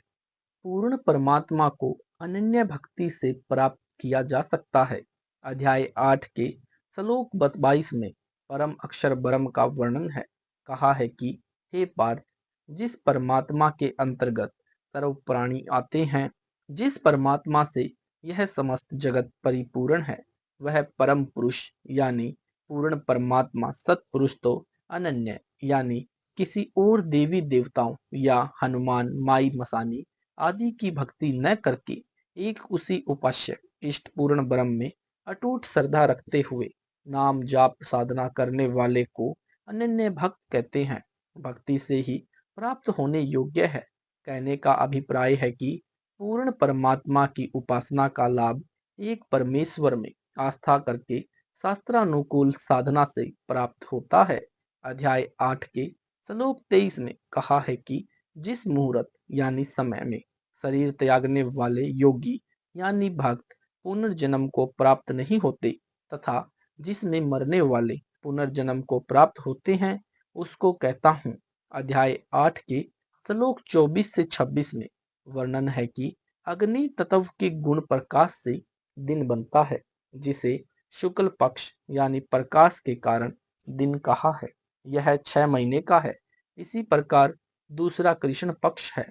Speaker 2: पूर्ण परमात्मा को अनन्य भक्ति से प्राप्त किया जा सकता है। अध्याय 8 के श्लोक 22 में परम अक्षर ब्रह्म का वर्णन है। कहा है कि हे पार्थ, जिस परमात्मा के अंतर्गत सर्व प्राणी आते हैं, जिस परमात्मा से यह समस्त जगत परिपूर्ण है, वह परम पुरुष यानी पूर्ण परमात्मा सतपुरुष तो अनन्य यानी किसी और देवी देवताओं या हनुमान माई मसानी आदि की भक्ति न करके एक उसी उपास्य इष्ट पूर्ण ब्रह्म में अटूट श्रद्धा रखते हुए नाम जाप साधना करने वाले को अनन्य भक्त कहते हैं। भक्ति से ही प्राप्त होने योग्य है। कहने का अभिप्राय है कि पूर्ण परमात्मा की उपासना का लाभ एक परमेश्वर में आस्था करके शास्त्रानुकूल साधना से प्राप्त होता है। अध्याय 8 के श्लोक 23 में कहा है कि जिस मुहूर्त यानी समय में शरीर त्यागने वाले योगी यानी भक्त पुनर्जन्म को प्राप्त नहीं होते तथा जिसमें मरने वाले पुनर्जन्म को प्राप्त होते हैं, उसको कहता हूँ। अध्याय 8 के श्लोक 24 से 26 में वर्णन है कि अग्नि तत्व के गुण प्रकाश से दिन बनता है, जिसे शुक्ल पक्ष यानी प्रकाश के कारण दिन कहा है। यह 6 महीने का है। इसी प्रकार दूसरा कृष्ण पक्ष है,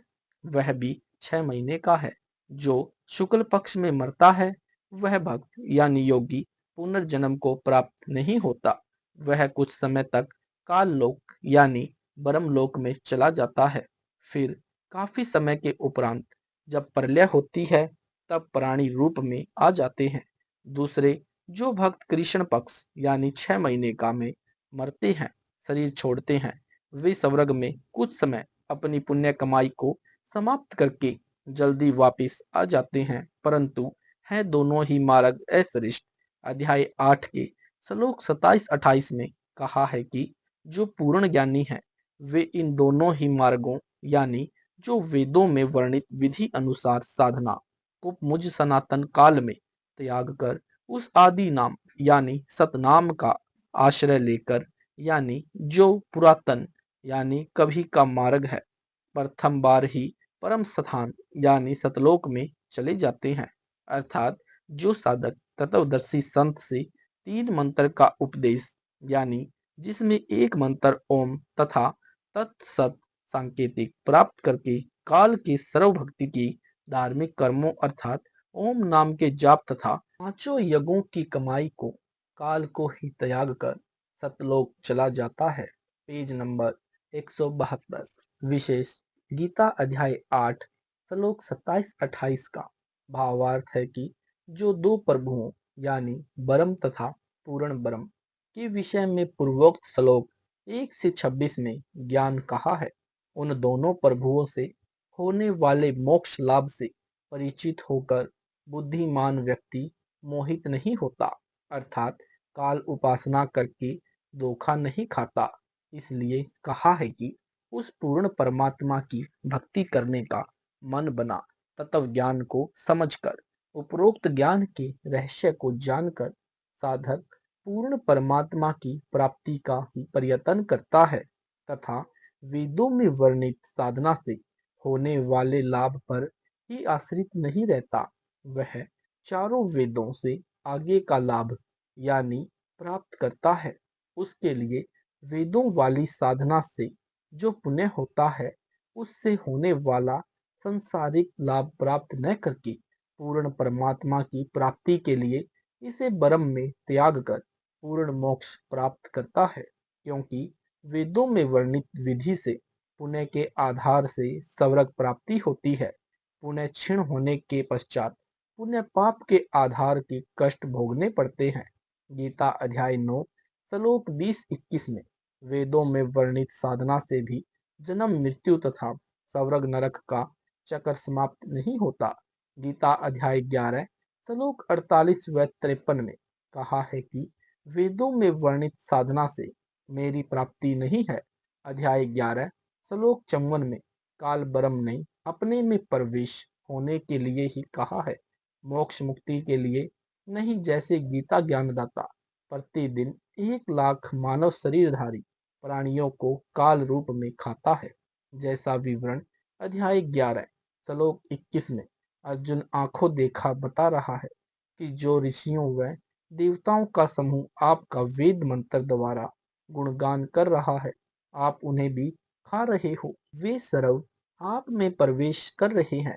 Speaker 2: वह भी 6 महीने का है। जो शुक्ल पक्ष में मरता है वह भक्त यानी योगी पुनर्जन्म को प्राप्त नहीं होता। वह कुछ समय तक काल लोक यानी ब्रह्मलोक में चला जाता है। फिर काफी समय के उपरांत जब प्रलय होती है तब प्राणी रूप में आ जाते हैं। दूसरे जो भक्त कृष्ण पक्ष यानी 6 महीने का में मरते हैं, शरीर छोड़ते हैं, वे स्वर्ग में कुछ समय अपनी पुण्य कमाई को समाप्त करके जल्दी वापिस आ जाते हैं, परंतु है दोनों ही मार्ग अश्रेष्ठ। अध्याय 8 के श्लोक 27-28 में कहा है कि जो पूर्ण ज्ञानी है वे इन दोनों ही मार्गों यानी जो वेदों में वर्णित विधि अनुसार साधना को मुझ सनातन काल में त्याग कर उस आदि नाम यानी सतनाम का आश्रय लेकर यानी जो पुरातन यानी कभी का मार्ग है, प्रथम बार ही परम स्थान यानी सतलोक में चले जाते हैं। अर्थात जो साधक तत्वदर्शी संत से 3 मंत्र का उपदेश यानी जिसमें एक मंत्र ओम तथा तत्सत सांकेतिक प्राप्त करके काल के सर्व भक्ति की धार्मिक कर्मों अर्थात ओम नाम के जाप तथा 5 यज्ञों की कमाई को काल को ही त्याग कर सतलोक चला जाता है। Page number 172। विशेष गीता अध्याय 8 श्लोक 27-28 का भावार्थ है कि जो दो प्रभुओं यानी ब्रह्म तथा पूर्ण ब्रह्म के विषय में पूर्वोक्त श्लोक 1 से 26 में ज्ञान कहा है, उन दोनों प्रभुओं से होने वाले मोक्ष लाभ से परिचित होकर बुद्धिमान व्यक्ति मोहित नहीं होता, अर्थात काल उपासना करके धोखा नहीं खाता। इसलिए कहा है कि उस पूर्ण परमात्मा की भक्ति करने का मन बना तत्व ज्ञान को समझकर उपरोक्त ज्ञान के रहस्य को जानकर साधक पूर्ण परमात्मा की प्राप्ति का ही प्रयत्न करता है तथा वेदों में वर्णित साधना से होने वाले लाभ पर ही आश्रित नहीं रहता। वह चारों वेदों से आगे का लाभ यानी प्राप्त करता है। उसके लिए वेदों वाली साधना से जो पुण्य होता है उससे होने वाला संसारिक लाभ प्राप्त न करके पूर्ण परमात्मा की प्राप्ति के लिए इसे ब्रह्म में त्याग कर पूर्ण मोक्ष प्राप्त करता है। क्योंकि वेदों में वर्णित विधि से पुण्य के आधार से स्वर्ग प्राप्ति होती है। पुण्य क्षीण होने के पश्चात पुण्य पाप के आधार के कष्ट भोगने पड़ते हैं। गीता अध्याय 9 श्लोक 20-21 में वेदों में वर्णित साधना से भी जन्म मृत्यु तथा स्वर्ग नरक का चक्र समाप्त नहीं होता। गीता अध्याय 11 श्लोक 48 व 53 में कहा है कि वेदों में वर्णित साधना से मेरी प्राप्ति नहीं है। अध्याय 11 श्लोक 54 में काल ब्रह्म ने अपने में प्रवेश होने के लिए ही कहा है, मोक्ष मुक्ति के लिए नहीं। जैसे गीता ज्ञानदाता प्रतिदिन 1 लाख मानव शरीरधारी प्राणियों को काल रूप में खाता है, जैसा विवरण अध्याय 11 श्लोक 21 में अर्जुन आंखों देखा बता रहा है कि जो ऋषियों व देवताओं का समूह आपका वेद मंत्र द्वारा गुणगान कर रहा है, आप उन्हें भी खा रहे हो। वे सर्व आप में प्रवेश कर रहे हैं,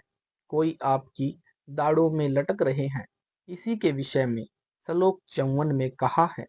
Speaker 2: कोई आपकी दाढ़ों में लटक रहे हैं। इसी के विषय में श्लोक 54 में कहा है।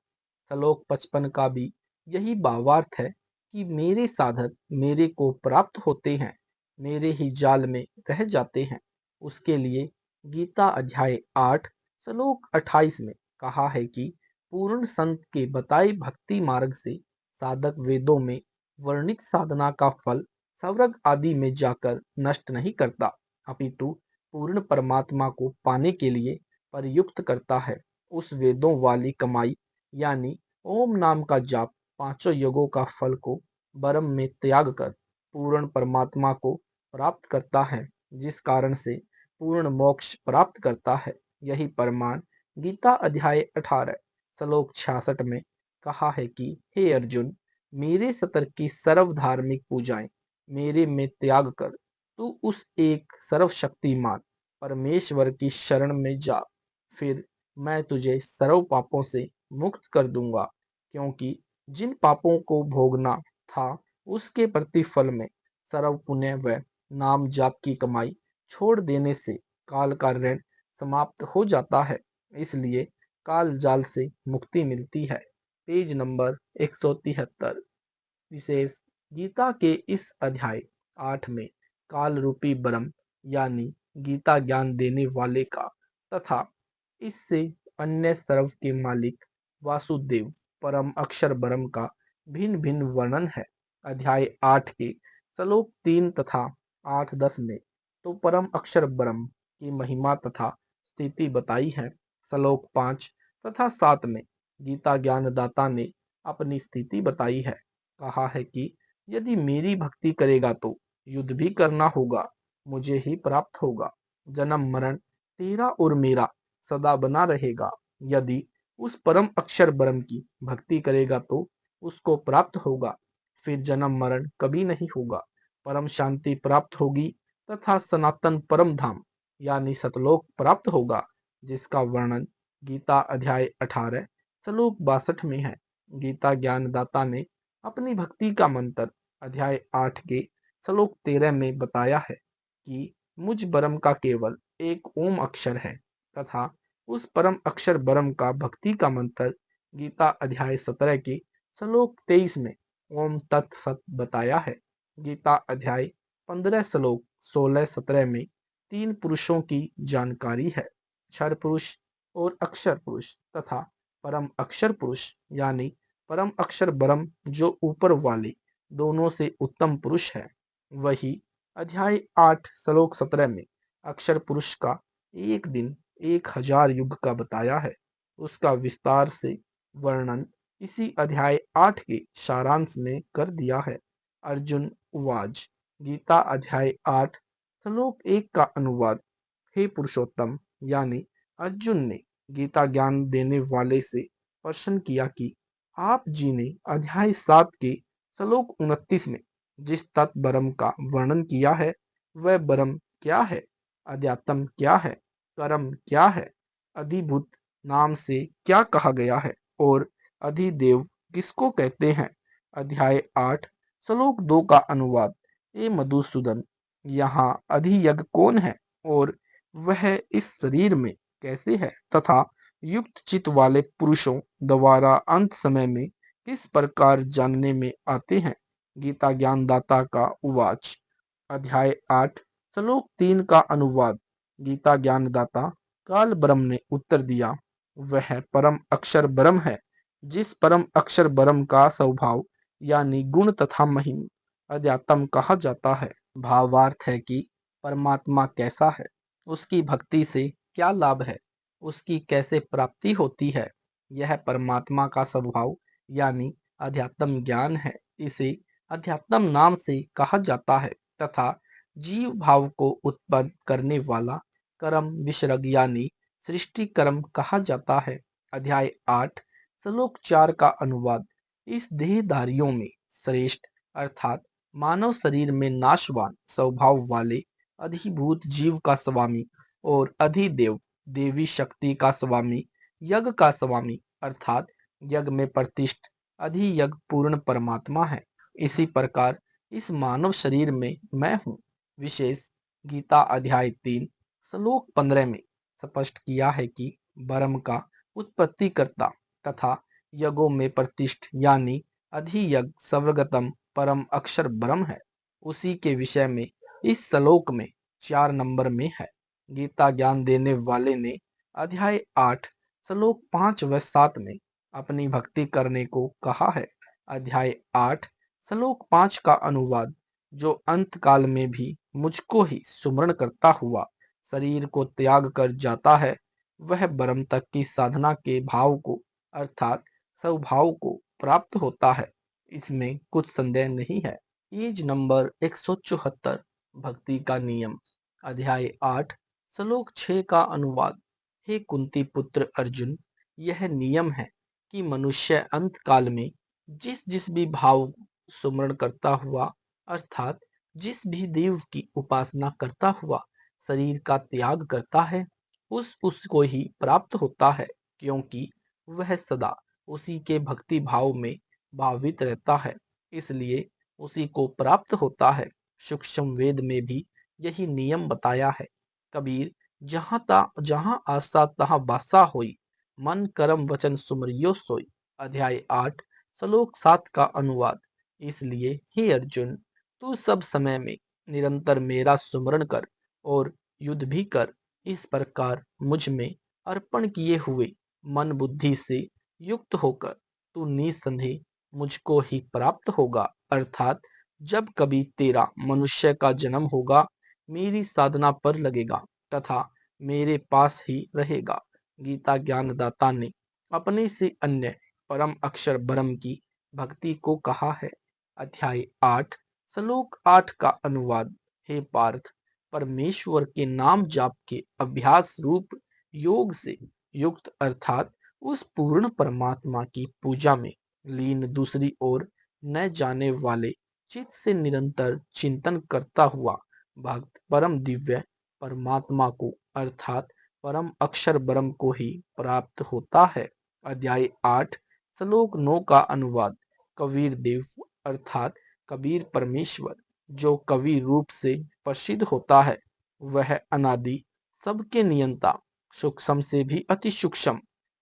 Speaker 2: श्लोक 55 का भी यही भावार्थ है कि मेरे साधक मेरे को प्राप्त होते हैं, मेरे ही जाल में रह जाते हैं। उसके लिए गीता अध्याय 8 श्लोक 28 में कहा है कि पूर्ण संत के बताए भक्ति मार्ग से साधक वेदों में वर्णित साधना का फल स्वर्ग आदि में जाकर नष्ट नहीं करता, अपितु पूर्ण परमात्मा को पाने के लिए प्रयुक्त करता है। उस वेदों वाली कमाई यानी ओम नाम का जाप पांचों युगों का फल को ब्रह्म में त्याग कर पूर्ण परमात्मा को प्राप्त करता है, जिस कारण से पूर्ण मोक्ष प्राप्त करता है। यही प्रमाण गीता अध्याय 18 श्लोक 66 में कहा है कि हे अर्जुन, मेरे सतर की सर्वधार्मिक पूजाएं मेरे में त्याग कर तू उस एक सर्वशक्तिमान परमेश्वर की शरण में जा, फिर मैं तुझे सर्व पापों से मुक्त कर दूंगा, क्योंकि जिन पापों को भोगना था उसके प्रतिफल में सर्व पुण्य व नाम जाप की कमाई छोड़ देने से काल का ऋण समाप्त हो जाता है। इसलिए काल जाल से मुक्ति मिलती है। Page number 173। विशेष गीता के इस अध्याय 8 में काल रूपी ब्रह्म यानी गीता ज्ञान देने वाले का तथा इससे अन्य सर्व के मालिक वासुदेव परम अक्षर ब्रह्म का भिन्न भिन्न वर्णन है। अध्याय 8 के श्लोक 3 तथा 8-10 में तो परम अक्षर ब्रह्म की महिमा तथा स्थिति बताई है। श्लोक 5 तथा 7 में गीता ज्ञानदाता ने अपनी स्थिति बताई है। कहा है कि यदि मेरी भक्ति करेगा तो युद्ध भी करना होगा, मुझे ही प्राप्त होगा। जन्म मरण तेरा और मेरा सदा बना रहेगा। यदि उस परम अक्षर ब्रह्म की भक्ति करेगा तो उसको प्राप्त होगा, फिर जन्म मरण कभी नहीं होगा, परम शांति प्राप्त होगी तथा सनातन परम धाम यानी सतलोक प्राप्त होगा, जिसका वर्णन गीता अध्याय 18 श्लोक 62 में है। गीता ज्ञानदाता ने अपनी भक्ति का मंत्र अध्याय 8 के श्लोक 13 में बताया है कि मुझ ब्रह्म का केवल एक ओम अक्षर है तथा उस परम अक्षर ब्रह्म का भक्ति का मंत्र गीता अध्याय 17 के श्लोक 23 में ओम तत्सत बताया है। गीता अध्याय 15 श्लोक 16-17 में तीन पुरुषों की जानकारी है, क्षर पुरुष और अक्षर पुरुष तथा परम अक्षर पुरुष यानी परम अक्षर ब्रह्म जो ऊपर वाले दोनों से उत्तम पुरुष है। वही अध्याय 8 श्लोक 17 में अक्षर पुरुष का एक दिन 1000 युग का बताया है। उसका विस्तार से वर्णन इसी अध्याय 8 के सारांश में कर दिया है। अर्जुन उवाच। गीता अध्याय 8 श्लोक 1 का अनुवाद। हे पुरुषोत्तम, यानी अर्जुन ने गीता ज्ञान देने वाले से प्रश्न किया कि आप जी ने अध्याय 7 के श्लोक 29 में जिस तत्व ब्रह्म का वर्णन किया है वह ब्रह्म क्या है, अध्यात्म क्या है, कर्म क्या है, अधिभूत नाम से क्या कहा गया है और अधिदेव किसको कहते हैं। अध्याय 8 श्लोक 2 का अनुवाद। ए मधुसूदन, यहाँ अधियज्ञ कौन है और वह इस शरीर में कैसे है तथा युक्त चित्त वाले पुरुषों द्वारा अंत समय में किस प्रकार जानने में आते हैं। गीता ज्ञानदाता का उवाच। अध्याय 8 श्लोक 3 का अनुवाद। गीता ज्ञानदाता काल ब्रह्म ने उत्तर दिया, वह परम अक्षर ब्रह्म है, जिस परम अक्षर ब्रह्म का स्वभाव यानी गुण तथा महिम अध्यात्म कहा जाता है। भावार्थ है कि परमात्मा कैसा है, उसकी भक्ति से क्या लाभ है, उसकी कैसे प्राप्ति होती है, यह परमात्मा का स्वभाव यानी अध्यात्म ज्ञान है। इसे अध्यात्म नाम से कहा जाता है तथा जीव भाव को उत्पन्न करने वाला कर्म विसर्ग यानी सृष्टि कर्म कहा जाता है। अध्याय 8 श्लोक 4 का अनुवाद। इस देहधारियों में श्रेष्ठ अर्थात मानव शरीर में नाशवान स्वभाव वाले अधिभूत जीव का स्वामी और अधिदेव देवी शक्ति का स्वामी, यज्ञ का स्वामी अर्थात यज्ञ में प्रतिष्ठ अधियज्ञ पूर्ण परमात्मा है। इसी प्रकार इस मानव शरीर में मैं हूँ। विशेष गीता अध्याय 3 श्लोक 15 में स्पष्ट किया है कि ब्रह्म का उत्पत्तिकर्ता तथा यज्ञों में प्रतिष्ठ यानी अधियज्ञ सर्वगतम परम अक्षर ब्रह्म है। उसी के विषय में इस श्लोक में 4 नंबर में है। गीता ज्ञान देने वाले ने अध्याय 8 श्लोक 5 व 7 में अपनी भक्ति करने को कहा है। अध्याय 8 श्लोक 5 का अनुवाद। जो अंत काल में भी मुझको ही सुमरण करता हुआ शरीर को त्याग कर जाता है, वह ब्रह्म तक की साधना के भाव को अर्थात स्वभाव को प्राप्त होता है, इसमें कुछ संदेह नहीं है। पेज नंबर 174, भक्ति का नियम, अध्याय 8, श्लोक 6 का अनुवाद। हे कुंती पुत्र अर्जुन, यह नियम है कि मनुष्य अंत काल में जिस जिस भी भाव सुमरण करता हुआ, अर्थात जिस भी देव की उपासना करता हुआ शरीर का त्याग करता है, उसको ही प्राप्त होता है, क्योंकि वह सदा उसी के भक्ति भाव में भावित रहता है, इसलिए उसी को प्राप्त होता है। सूक्ष्म वेद में भी यही नियम बताया है। कबीर, जहाँ आशा तहाँ बासा होई, मन कर्म वचन सुमरियो सोई, अध्याय 8, श्लोक 7 का अनुवाद। इसलिए हे अर्जुन, तू सब समय में निरंतर मेरा सुमरण कर और युद्ध भी कर। इस प्रकार मुझ में अर्पण किए हुए मन बुद्धि से युक्त होकर तू निसंदेह मुझको ही प्राप्त होगा, अर्थात जब कभी तेरा मनुष्य का जन्म होगा, मेरी साधना पर लगेगा तथा मेरे पास ही रहेगा। गीता ज्ञानदाता ने अपने से अन्य परम अक्षर ब्रह्म की भक्ति को कहा है। अध्याय 8, श्लोक 8 का अनुवाद। हे पार्थ, परमेश्वर के नाम जाप के अभ्यास रूप योग से युक्त, अर्थात उस पूर्ण परमात्मा की पूजा में लीन दूसरी ओर न जाने वाले चित्त से निरंतर चिंतन करता हुआ भक्त परम दिव्य परमात्मा को, अर्थात परम अक्षर ब्रह्म को ही प्राप्त होता है। अध्याय 8, श्लोक 9 का अनुवाद। कबीर देव, अर्थात कबीर परमेश्वर, जो कवि रूप से प्रसिद्ध होता है, वह अनादि, सबके नियंता, सूक्ष्म से भी अति सूक्ष्म,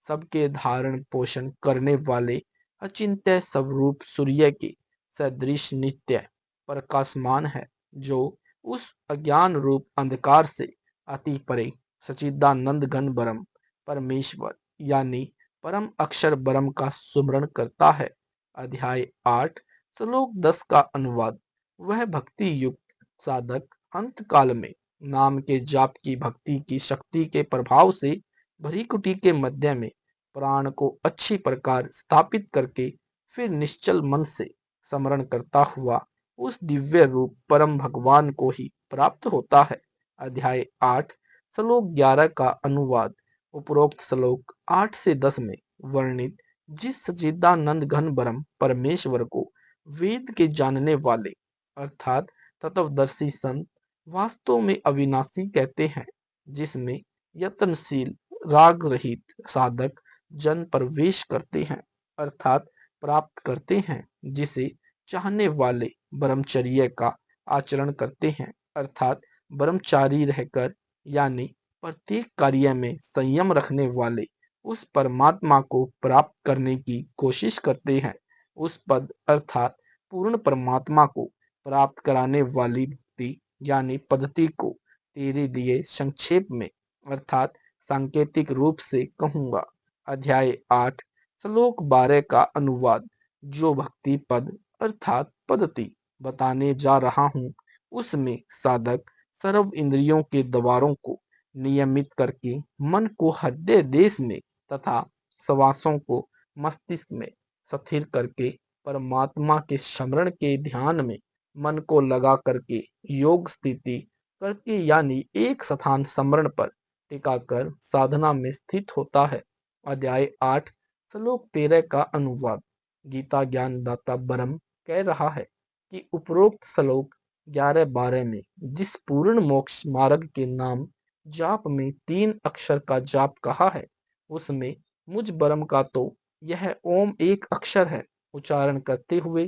Speaker 2: सबके धारण पोषण करने वाले अचिंत्य स्वरूप सूर्य के सदृश नित्य प्रकाशमान है, जो उस अज्ञान रूप अंधकार से अति परे सच्चिदानंद घन ब्रह्म परमेश्वर यानी परम अक्षर ब्रह्म का सुमरण करता है। अध्याय 8, श्लोक 10 का अनुवाद। वह भक्ति युक्त साधक अंत काल में नाम के जाप की भक्ति की शक्ति के प्रभाव से भरी कुटी के मध्य में प्राण को अच्छी प्रकार स्थापित करके फिर निश्चल मन से स्मरण करता हुआ उस दिव्य रूप परम भगवान को ही प्राप्त होता है। अध्याय 8, श्लोक 11 का अनुवाद। उपरोक्त श्लोक 8 से 10 में वर्णित जिस सच्चिदानंद घन ब्रह्म परमेश्वर को वेद के जानने वाले, अर्थात तत्वदर्शी संत वास्तव में अविनाशी कहते हैं, जिसमें यत्नशील राग रहित साधक जन प्रवेश करते हैं, अर्थात प्राप्त करते हैं, जिसे चाहने वाले ब्रह्मचर्य का आचरण करते हैं, अर्थात ब्रह्मचारी रहकर यानी प्रत्येक कार्य में संयम रखने वाले उस परमात्मा को प्राप्त करने की कोशिश करते हैं। उस पद अर्थात पूर्ण परमात्मा को प्राप्त कराने वाली भक्ति यानी पद्धति को तेरे लिए संक्षेप में अर्थात सांकेतिक रूप से कहूंगा। अध्याय 8, श्लोक 12 का अनुवाद। जो भक्ति पद अर्थात पद्धति बताने जा रहा हूँ, उसमें साधक सर्व इंद्रियों के द्वारों को नियमित करके मन को हृदय देश में तथा श्वासों को मस्तिष्क में स्थिर करके परमात्मा के स्मरण के ध्यान में मन को लगा करके योग स्थिति करके यानी एक स्थान स्मरण पर टिकाकर साधना में स्थित होता है। अध्याय 8, श्लोक 13 का अनुवाद। गीता ज्ञानदाता ब्रह्म कह रहा है कि उपरोक्त श्लोक 11-12 में जिस पूर्ण मोक्ष मार्ग के नाम जाप में 3 अक्षर का जाप कहा है, उसमें मुझ ब्रह्म का तो यह ओम एक अक्षर है, उच्चारण करते हुए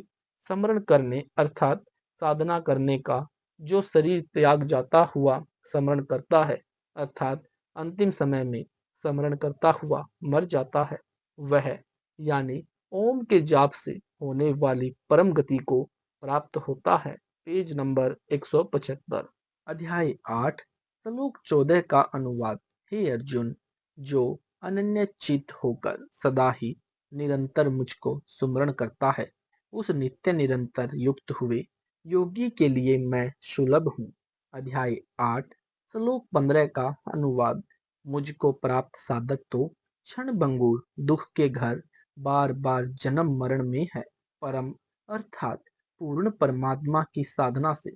Speaker 2: स्मरण करने अर्थात साधना करने का जो शरीर त्याग जाता हुआ स्मरण करता है, अर्थात अंतिम समय में स्मरण करता हुआ मर जाता है, वह यानी ओम के जाप से होने वाली परम गति को प्राप्त होता है। Page number 175। अध्याय 8, श्लोक 14 का अनुवाद। हे अर्जुन, जो अनन्य चित्त होकर सदा ही निरंतर मुझको सुमरण करता है, उस नित्य निरंतर युक्त हुए योगी के लिए मैं सुलभ हूँ। अध्याय 8, श्लोक 15 का अनुवाद। मुझको प्राप्त साधक तो क्षण भंगुर दुख के घर बार बार जन्म मरण में है। परम अर्थात पूर्ण परमात्मा की साधना से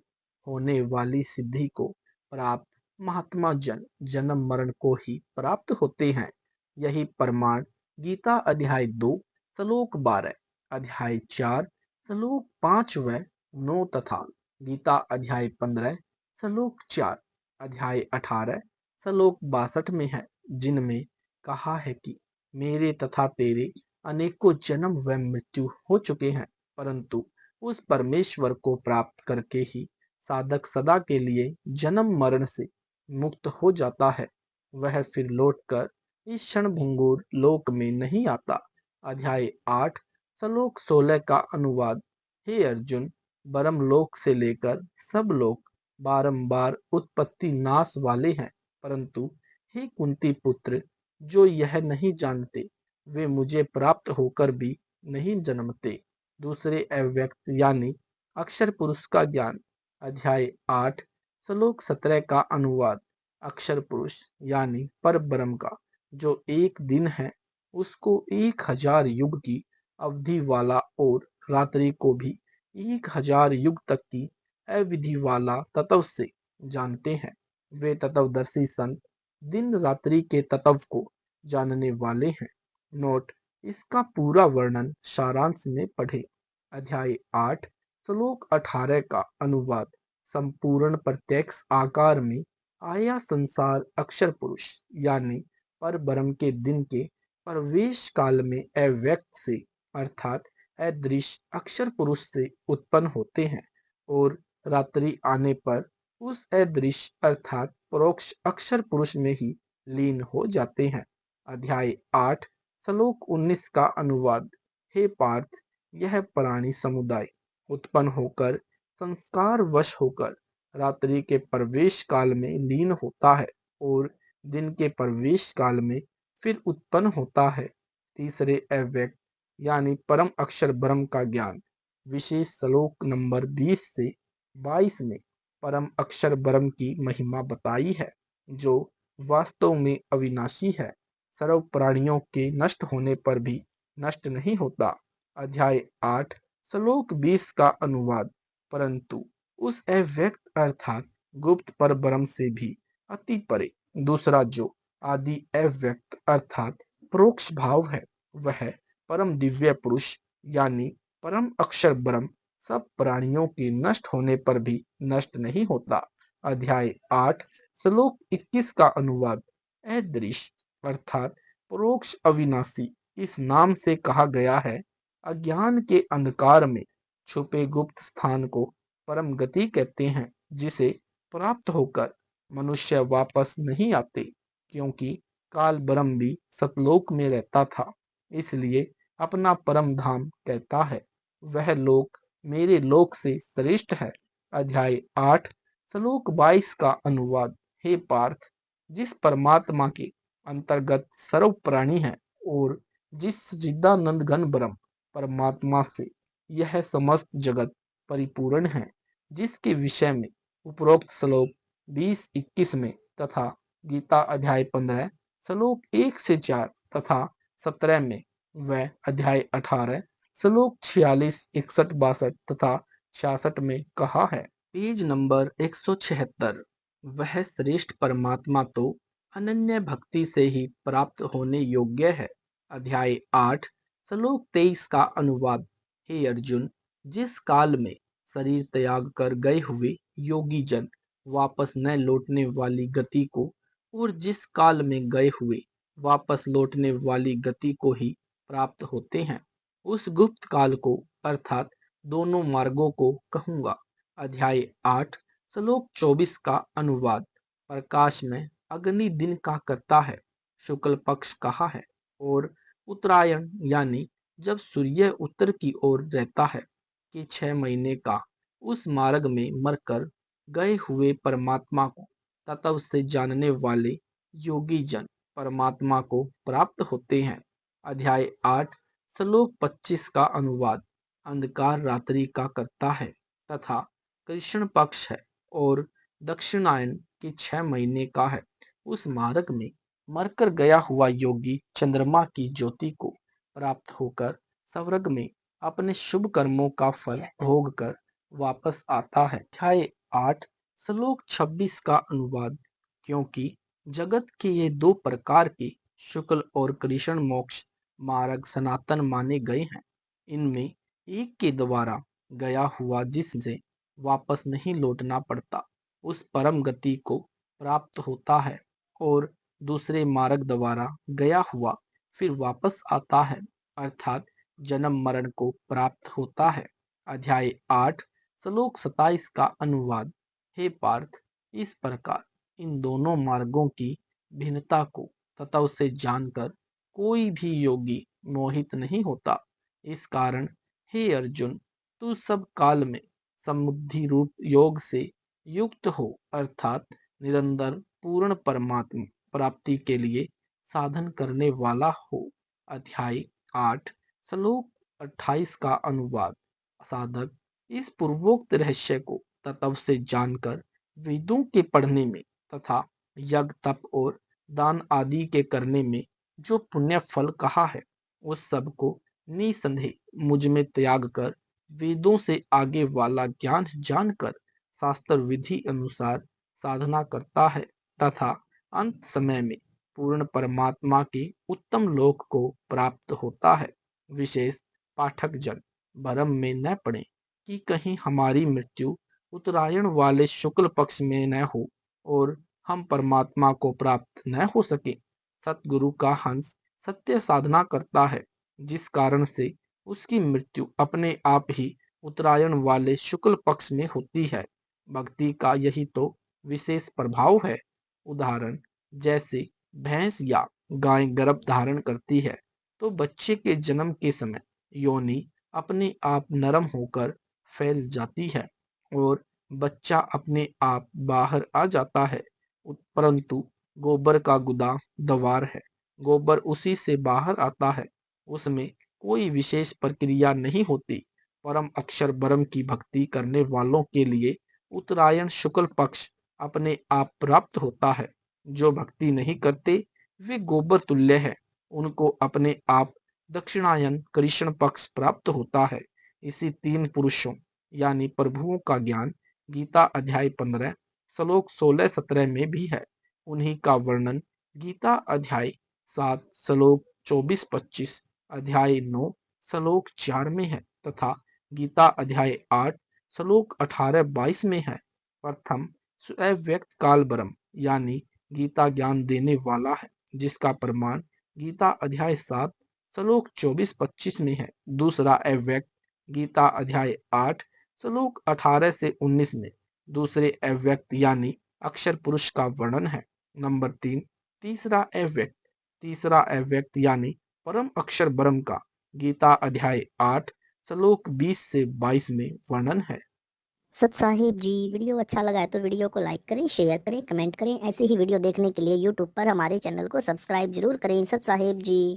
Speaker 2: होने वाली सिद्धि को प्राप्त महात्मा जन जन्म मरण को ही प्राप्त होते हैं। यही प्रमाण गीता अध्याय 2 श्लोक 12, अध्याय 4 श्लोक 5 व 9 तथा गीता अध्याय 15 श्लोक 4, अध्याय 18 श्लोक 62 में है, जिनमें कहा है कि मेरे तथा तेरे अनेकों जन्म व मृत्यु हो चुके हैं, परंतु उस परमेश्वर को प्राप्त करके ही साधक सदा के लिए जन्म मरण से मुक्त हो जाता है। वह फिर लौटकर इस क्षण भंगुर लोक में नहीं आता। अध्याय 8 श्लोक 16 का अनुवाद। हे अर्जुन, परम लोक से लेकर सब लोग बारंबार उत्पत्ति नाश वाले हैं, परंतु हे कुंती पुत्र, जो यह नहीं जानते वे मुझे प्राप्त होकर भी नहीं जन्मते। दूसरे अव्यक्त यानी अक्षर पुरुष का ज्ञान। अध्याय 8 श्लोक 17 का अनुवाद। अक्षर पुरुष यानी पर ब्रह्म का जो एक दिन है, उसको 1000 युग की अवधि वाला और रात्रि को भी 1000 युग तक की अवधि वाला तत्व से जानते हैं। वे तत्वदर्शी संत दिन रात्रि के तत्व को जानने वाले हैं। नोट: इसका पूरा वर्णन सारांश में पढ़ें। अध्याय 8 श्लोक 18 का अनुवाद। संपूर्ण प्रत्यक्ष आकार में आया संसार अक्षर पुरुष यानी पर ब्रह्म के दिन के प्रवेश काल में अव्यक्त से अर्थात अदृश्य अक्षर पुरुष से उत्पन्न होते हैं और रात्रि आने पर उस अदृश्य अर्थात परोक्ष अक्षर पुरुष में ही लीन हो जाते हैं। अध्याय 8 श्लोक 19 का अनुवाद। हे पार्थ, यह प्राणी समुदाय उत्पन्न होकर संस्कार वश होकर रात्रि के प्रवेश काल में लीन होता है और दिन के प्रवेश काल में फिर उत्पन्न होता है। तीसरे अव्यक्त यानी परम अक्षर ब्रह्म का ज्ञान। विशेष श्लोक नंबर 20 से 22 में परम अक्षर ब्रह्म की महिमा बताई है, जो वास्तव में अविनाशी है, सर्व प्राणियों के नष्ट होने पर भी नष्ट नहीं होता। अध्याय 8 श्लोक 20 का अनुवाद। परंतु उस अव्यक्त अर्थात गुप्त पर ब्रह्म से भी अति परे दूसरा जो आदि अव्यक्त अर्थात परोक्ष भाव है, वह परम दिव्य पुरुष यानी परम अक्षर ब्रह्म सब प्राणियों के नष्ट होने पर भी नष्ट नहीं होता। अध्याय 8 श्लोक 21 का अनुवाद। अदृश्य अर्थात परोक्ष अविनाशी इस नाम से कहा गया है। अज्ञान के अंधकार में छुपे गुप्त स्थान को परम गति कहते हैं, जिसे प्राप्त होकर मनुष्य वापस नहीं आते, क्योंकि काल ब्रह्म भी सतलोक में रहता था, इसलिए अपना परम धाम कहता है। वह लोक मेरे लोक से श्रेष्ठ है। अध्याय 8 श्लोक 22 का अनुवाद। हे पार्थ, जिस परमात्मा के अंतर्गत सर्व प्राणी है और जिस सच्चिदानंद घन ब्रह्म परमात्मा से यह समस्त जगत परिपूर्ण है, जिसके विषय में उपरोक्त श्लोक 20-21 में तथा गीता अध्याय 15 श्लोक 1 से 4 तथा 17 में व अध्याय 18 श्लोक 46, 61, 62 तथा 66 में कहा है। Page number 176। वह श्रेष्ठ परमात्मा तो अनन्य भक्ति से ही प्राप्त होने योग्य है। अध्याय 8 श्लोक 23 का अनुवाद। हे अर्जुन, जिस काल में शरीर त्याग कर गए हुए योगी जन वापस न लौटने वाली गति को और जिस काल में गए हुए वापस लौटने वाली गति को ही प्राप्त होते हैं, उस गुप्त काल को अर्थात दोनों मार्गों को कहूंगा। अध्याय 8 श्लोक 24 का अनुवाद। प्रकाश में अग्नि दिन का करता है, शुक्ल पक्ष कहा है, और उत्तरायण यानी जब सूर्य उत्तर की ओर रहता है कि 6 महीने का उस मार्ग में मरकर गए हुए परमात्मा को तत्व से जानने वाले योगी जन परमात्मा को प्राप्त होते हैं। अध्याय 8 श्लोक 25 का अनुवाद। अंधकार रात्रि का करता है तथा कृष्ण पक्ष है और दक्षिणायन के 6 महीने का है। उस मार्ग में मरकर गया हुआ योगी चंद्रमा की ज्योति को प्राप्त होकर स्वर्ग में अपने शुभ कर्मों का फल भोग कर वापस आता है। अध्याय 8 श्लोक 26 का अनुवाद। क्योंकि जगत के ये दो प्रकार के शुक्ल और कृष्ण मोक्ष मार्ग सनातन माने गए हैं। इनमें एक के द्वारा गया हुआ जिससे वापस नहीं लौटना पड़ता उस परम गति को प्राप्त होता है और दूसरे मार्ग द्वारा गया हुआ फिर वापस आता है अर्थात जन्म मरण को प्राप्त होता है। अध्याय 8 श्लोक 27 का अनुवाद। हे पार्थ, इस प्रकार इन दोनों मार्गों की भिन्नता को तत्व से जानकर कोई भी योगी मोहित नहीं होता। इस कारण हे अर्जुन, तू सब काल में समुद्धि रूप योग से युक्त हो अर्थात निरंतर पूर्ण परमात्मा प्राप्ति के लिए साधन करने वाला हो। अध्याय 8 श्लोक 28 का अनुवाद। साधक इस पूर्वोक्त रहस्य को तत्व से जानकर वेदों के पढ़ने में तथा यज्ञ तप और दान आदि के करने में जो पुण्य फल कहा है उस सब को निसंदेह मुझ में त्याग कर वेदों से आगे वाला ज्ञान जानकर शास्त्र विधि अनुसार साधना करता है तथा अंत समय में पूर्ण परमात्मा के उत्तम लोक को प्राप्त होता है। विशेष पाठक जन भ्रम में न पड़े कि कहीं हमारी मृत्यु उत्तरायण वाले शुक्ल पक्ष में न हो और हम परमात्मा को प्राप्त न हो सके। सतगुरु का हंस सत्य साधना करता है जिस कारण से उसकी मृत्यु अपने आप ही उत्तरायण वाले शुक्ल पक्ष में होती है। भक्ति का यही तो विशेष प्रभाव है। उदाहरण जैसे भैंस या गाय गर्भ धारण करती है तो बच्चे के जन्म के समय योनि अपने आप नरम होकर फैल जाती है और बच्चा अपने आप बाहर आ जाता है। परंतु गोबर का गुदा दवार है, गोबर उसी से बाहर आता है, उसमें कोई विशेष प्रक्रिया नहीं होती। परम अक्षर ब्रह्म की भक्ति करने वालों के लिए उत्तरायण शुक्ल पक्ष अपने आप प्राप्त होता है। जो भक्ति नहीं करते वे गोबर तुल्य है, उनको अपने आप दक्षिणायन कृष्ण पक्ष प्राप्त होता है। इसी तीन पुरुषों यानी प्रभुओं का ज्ञान गीता अध्याय 15 श्लोक 16-17 में भी है। उन्हीं का वर्णन गीता अध्याय 7 श्लोक 24-25, अध्याय 9 श्लोक 4 में है तथा गीता अध्याय 8 श्लोक 18-22 में है। प्रथम स्वव्यक्त काल ब्रह्म यानी गीता ज्ञान देने वाला है जिसका प्रमाण गीता अध्याय 7 श्लोक 24-25 में है। दूसरा अव्यक्त गीता अध्याय 8 श्लोक 18 से 19 में दूसरे अव्यक्त यानी अक्षर पुरुष का वर्णन है। नंबर 3 तीसरा अव्यक्त यानी परम अक्षर ब्रह्म का गीता अध्याय 8 श्लोक 20 से 22 में वर्णन है।
Speaker 3: सत साहिब जी, वीडियो अच्छा लगा है तो वीडियो को लाइक करें, शेयर करें, कमेंट करें। ऐसे ही वीडियो देखने के लिए यूट्यूब पर हमारे चैनल को सब्सक्राइब जरूर करें। सत साहिब जी।